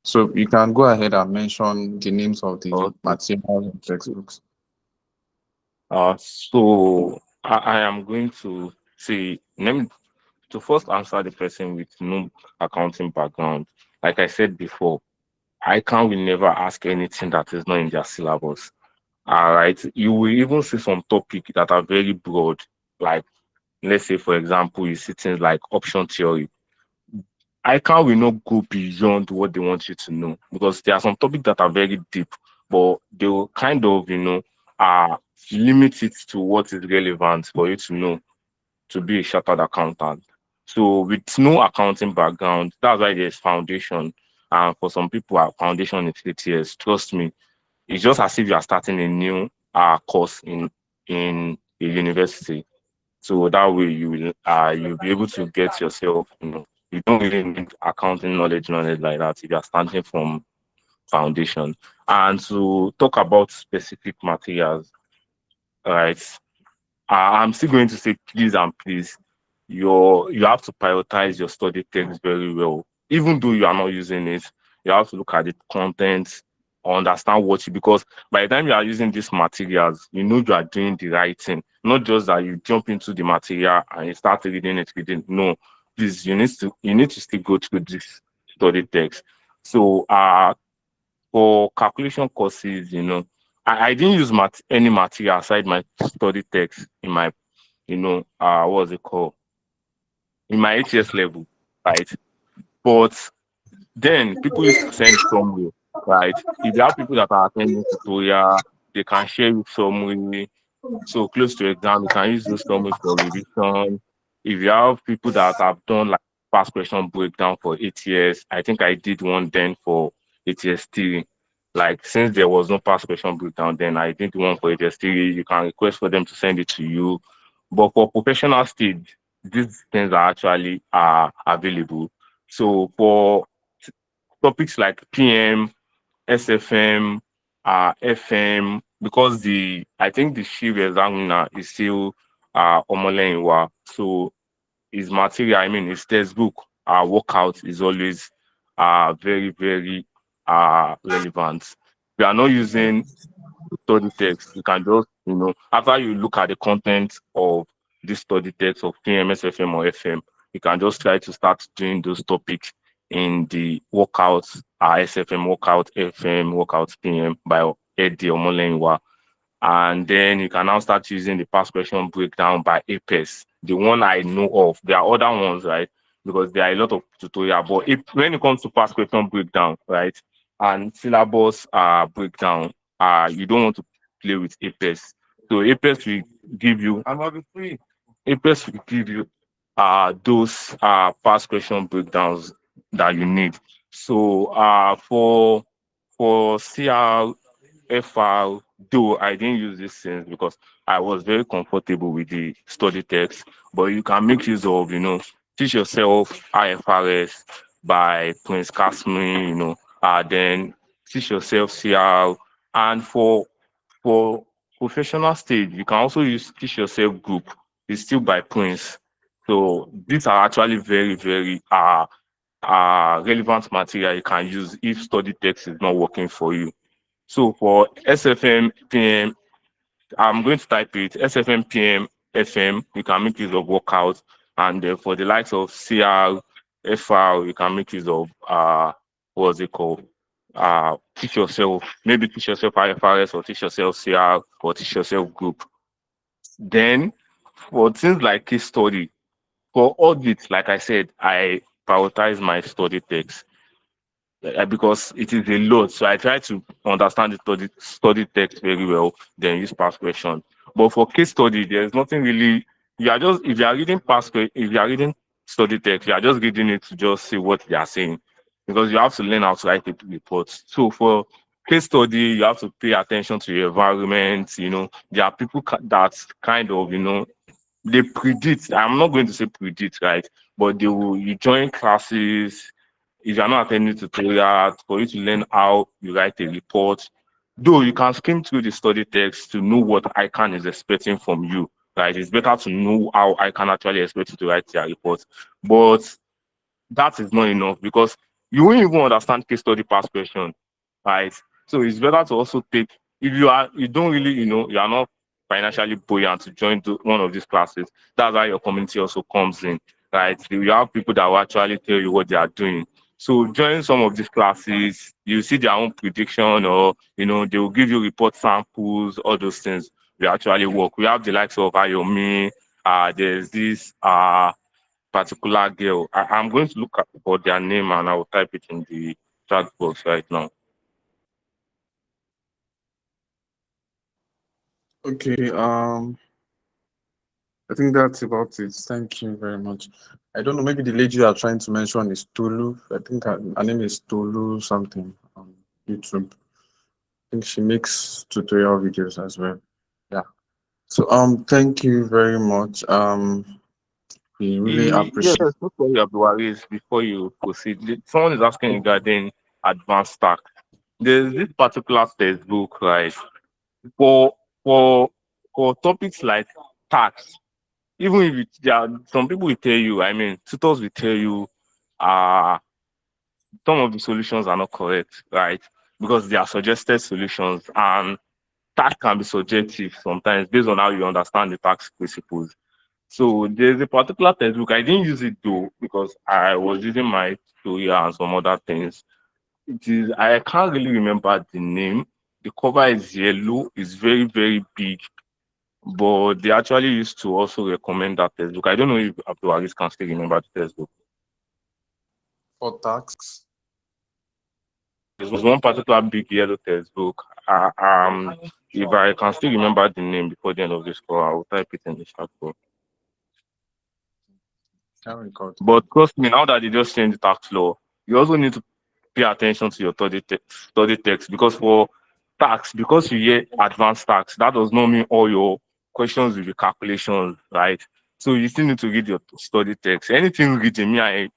So you can go ahead and mention the names of the Okay. materials and textbooks. So I am going to say, let me to first answer the person with no accounting background. Like I said before, ICANN will never ask anything that is not in their syllabus. All right. You will even see some topics that are very broad. Like, let's say, for example, you see things like option theory. ICANN will not go beyond what they want you to know because there are some topics that are very deep, but they will kind of, limit it to what is relevant for you to know to be a chartered accountant. So with no accounting background, that's why there's foundation. And for some people, our foundation is 8 years. Trust me, it's just as if you are starting a new course in a university. So that way you'll be able to get yourself, you don't really need accounting knowledge like that if you're starting from foundation. And to talk about specific materials, right? I'm still going to say please and please, you have to prioritize your study text very well. Even though you are not using it, you have to look at the content, understand what you because by the time you are using these materials, you know you are doing the right thing. Not just that you jump into the material and you start reading. No, please, you need to still go through this study text. So for calculation courses, I didn't use any material aside my study text in my what's it called? in my ATS level, right? But then people used to send summary, right? If you have people that are attending tutorial, they can share with summary. So close to exam, you can use those summary for revision. If you have people that have done like past question breakdown for ATS, I think I did one then for ATS 3. Like since there was no past question breakdown, then I did one for ATS 3. You can request for them to send it to you. But for professional stage, these things are actually available. So for topics like PM, SFM, FM, because the I think the chief examiner is still Omolenwa. So his material, I mean his textbook, workout is always very, very relevant. We are not using study text. You can just, after you look at the content of this study text of PMS, FM, or FM, you can just try to start doing those topics in the workouts, SFM workout, FM workout, PM by Eddie Omolenwa. And then you can now start using the past question breakdown by APES, the one I know of. There are other ones, right? Because there are a lot of tutorial. But when it comes to past question breakdown, right, and syllabus breakdown, you don't want to play with APES. So APES will give you, I'm not free. APES will give you those past question breakdowns that you need. So for CR FR, though I didn't use this since because I was very comfortable with the study text, but you can make use of, teach yourself IFRS by Prince Kasmi, then teach yourself CR. And for professional stage, you can also use teach yourself group. It's still by Prince. So these are actually very, very relevant material you can use if study text is not working for you. So for SFM PM, I'm going to type it SFM PM FM. You can make use of workout, and for the likes of CR, FR, you can make use of what's it called? Teach yourself, maybe teach yourself IFRS or teach yourself CR or teach yourself group. Then for things like case study, for audit, like I said, I prioritize my study text because it is a lot. So I try to understand the study text very well, then use past question. But for case study, there's nothing really. You are just if you are reading if you are reading study text, you are just reading it to just see what they are saying, because you have to learn how to write a report. So for case study, you have to pay attention to your environment. There are people that kind of they predict. I'm not going to say predict, right? But they will you join classes if you're not attending tutorials, for you to learn how you write a report. Though you can skim through the study text to know what ICAN is expecting from you, right? It's better to know how ICAN actually expect you to write your report. But that is not enough because you won't even understand case study past question, right? So it's better to also take if you don't really you are not financially buoyant to join one of these classes. That's why your community also comes in, right? You have people that will actually tell you what they are doing. So join some of these classes, you see their own prediction, or they will give you report samples, all those things. We actually work. We have the likes of Ayomi. There's this particular girl. I'm going to look for their name and I will type it in the chat box right now. Okay, I think that's about it. Thank you very much. I don't know, maybe the lady you are trying to mention is Tolu. I think her name is Tolu something on YouTube. I think she makes tutorial videos as well. Yeah. So thank you very much. We really Yes, appreciate. so sorry, Abdulwaris, before you proceed, someone is asking regarding advanced tax. There's this particular textbook, right? For for for topics like tax, even if there are some people will tell you, I mean, tutors will tell you, uh some of the solutions are not correct, right? Because they are suggested solutions, and tax can be subjective sometimes based on how you understand the tax principles. So there's a particular textbook. I didn't use it though because I was using my tutorial and some other things. It is I can't really remember the name. The cover is yellow. It's very, very big. but they actually used to also recommend that textbook. I don't know if Abdul Aziz can still remember the textbook. For tax. There's one particular big yellow textbook. If I can still remember the name before the end of this call, I will type it in the chat box. Can't record. But trust me, now that they just changed the tax law, you also need to pay attention to your study text, because for tax, because you hear advanced tax, that does not mean all your questions will be calculations, right? So you still need to read your study text. Anything written, me, I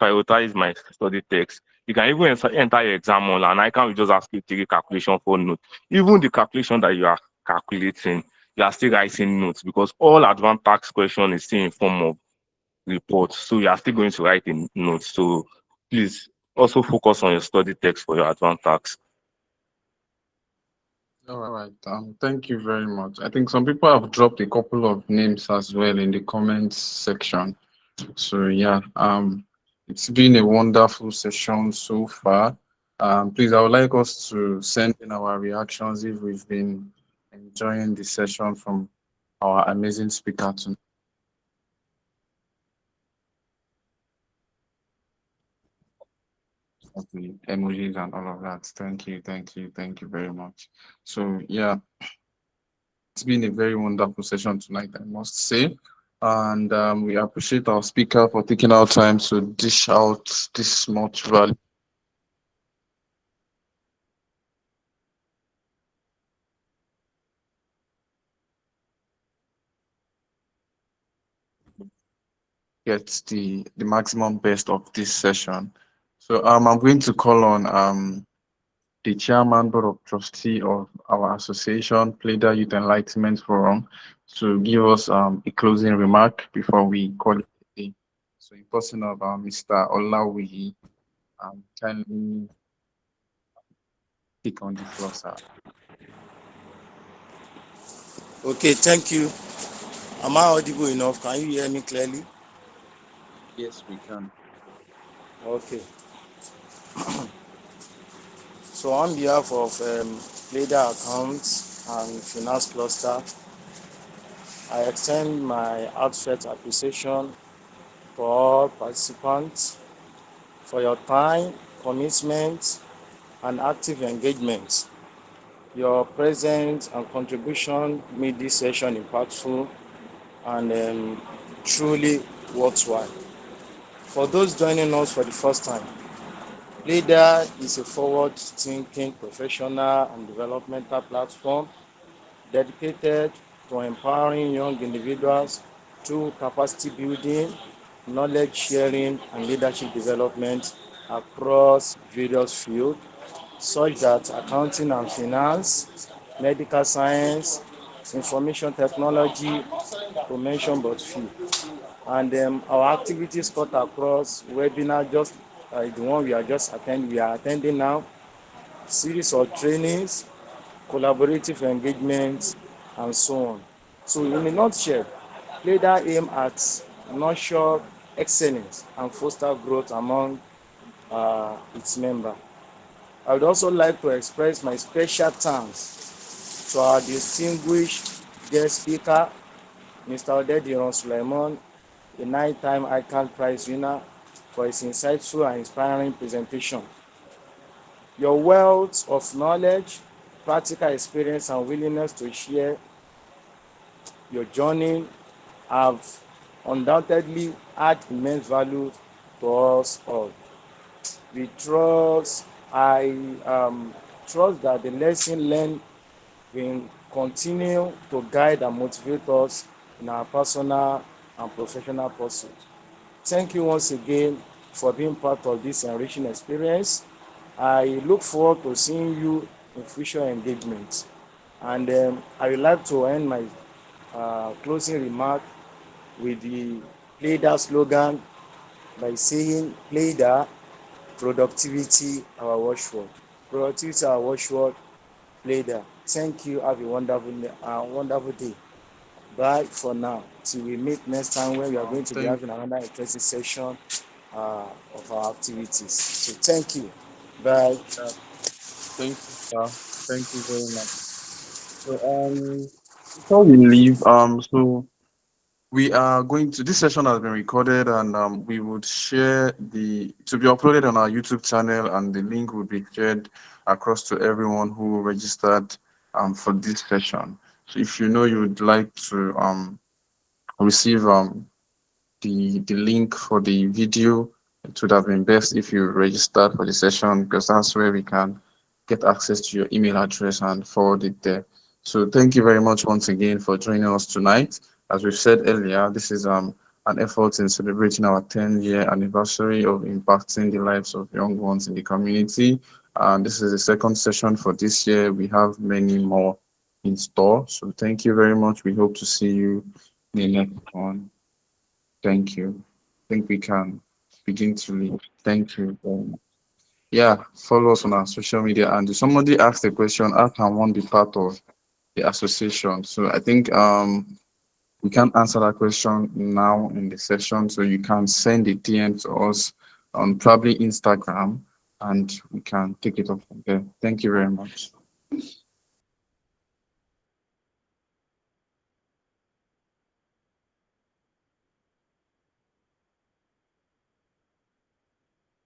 prioritize my study text. You can even enter your exam hall and I can just ask you to take a calculation for note. Even the calculation that you are calculating, you are still writing notes, because all advanced tax question is still in form of report. So you are still going to write in notes. So please also focus on your study text for your advanced tax. All right. Thank you very much. I think some people have dropped a couple of names as well in the comments section. So yeah, it's been a wonderful session so far. Please, I would like us to send in our reactions if we've been enjoying the session from our amazing speaker tonight. The emojis and all of that. Thank you very much. So yeah, it's been a very wonderful session tonight, I must say. And we appreciate our speaker for taking our time to dish out this much value. Get the maximum best of this session. So I'm going to call on the chairman board of trustee of our association, Pleyda Youth Enlightenment Forum, to give us a closing remark before we call it a day. So in person of Mr. Olawiyi, kindly take on the floor, sir. Okay, thank you. Am I audible enough? Can you hear me clearly? Yes, we can. Okay. So on behalf of Pleyda Accounts and Finance Cluster, I extend my heartfelt appreciation for all participants for your time, commitment, and active engagement. Your presence and contribution made this session impactful and truly worthwhile. For those joining us for the first time, Pleyda is a forward-thinking professional and developmental platform dedicated to empowering young individuals through capacity building, knowledge sharing, and leadership development across various fields, such that accounting and finance, medical science, information technology, to mention but few. And our activities cut across webinar, just the one we are attending now, series of trainings, collaborative engagements, and so on. So in a nutshell, Pleyda aim at nurture excellence and foster growth among its members. I would also like to express my special thanks to our distinguished guest speaker, Mr. Odediran Suleiman, a 9-time ICAN Prize Winner, for his insightful and inspiring presentation. Your wealth of knowledge, practical experience, and willingness to share your journey have undoubtedly add immense value to us all. We trust, I trust that the lesson learned will continue to guide and motivate us in our personal and professional pursuits. Thank you once again for being part of this enriching experience. I look forward to seeing you in future engagements. And I would like to end my closing remark with the Pleyda slogan by saying, Pleyda, productivity, our watchword. Productivity, our watchword, Pleyda. Thank you. Have a wonderful day. Bye for now. Till we meet next time when we are going to be having another interesting session of our activities. So thank you. Bye. Thank you, sir. Thank you very much. So Before we leave, so we are going to, this session has been recorded, and we would share the, to be uploaded on our YouTube channel, and the link will be shared across to everyone who registered for this session. So if you know you would like to receive the link for the video, it would have been best if you registered for the session, because that's where we can get access to your email address and forward it there. So thank you very much once again for joining us tonight. As we've said earlier, this is an effort in celebrating our 10-year anniversary of impacting the lives of young ones in the community. And this is the second session for this year. We have many more in store. So thank you very much. We hope to see you in the next one. Thank you. I think we can begin to leave. Thank you. Yeah, follow us on our social media. And somebody asked a question, how can one be part of the association? So I think we can't answer that question now in the session. So you can send a DM to us on probably Instagram, and we can take it up from there. Thank you very much.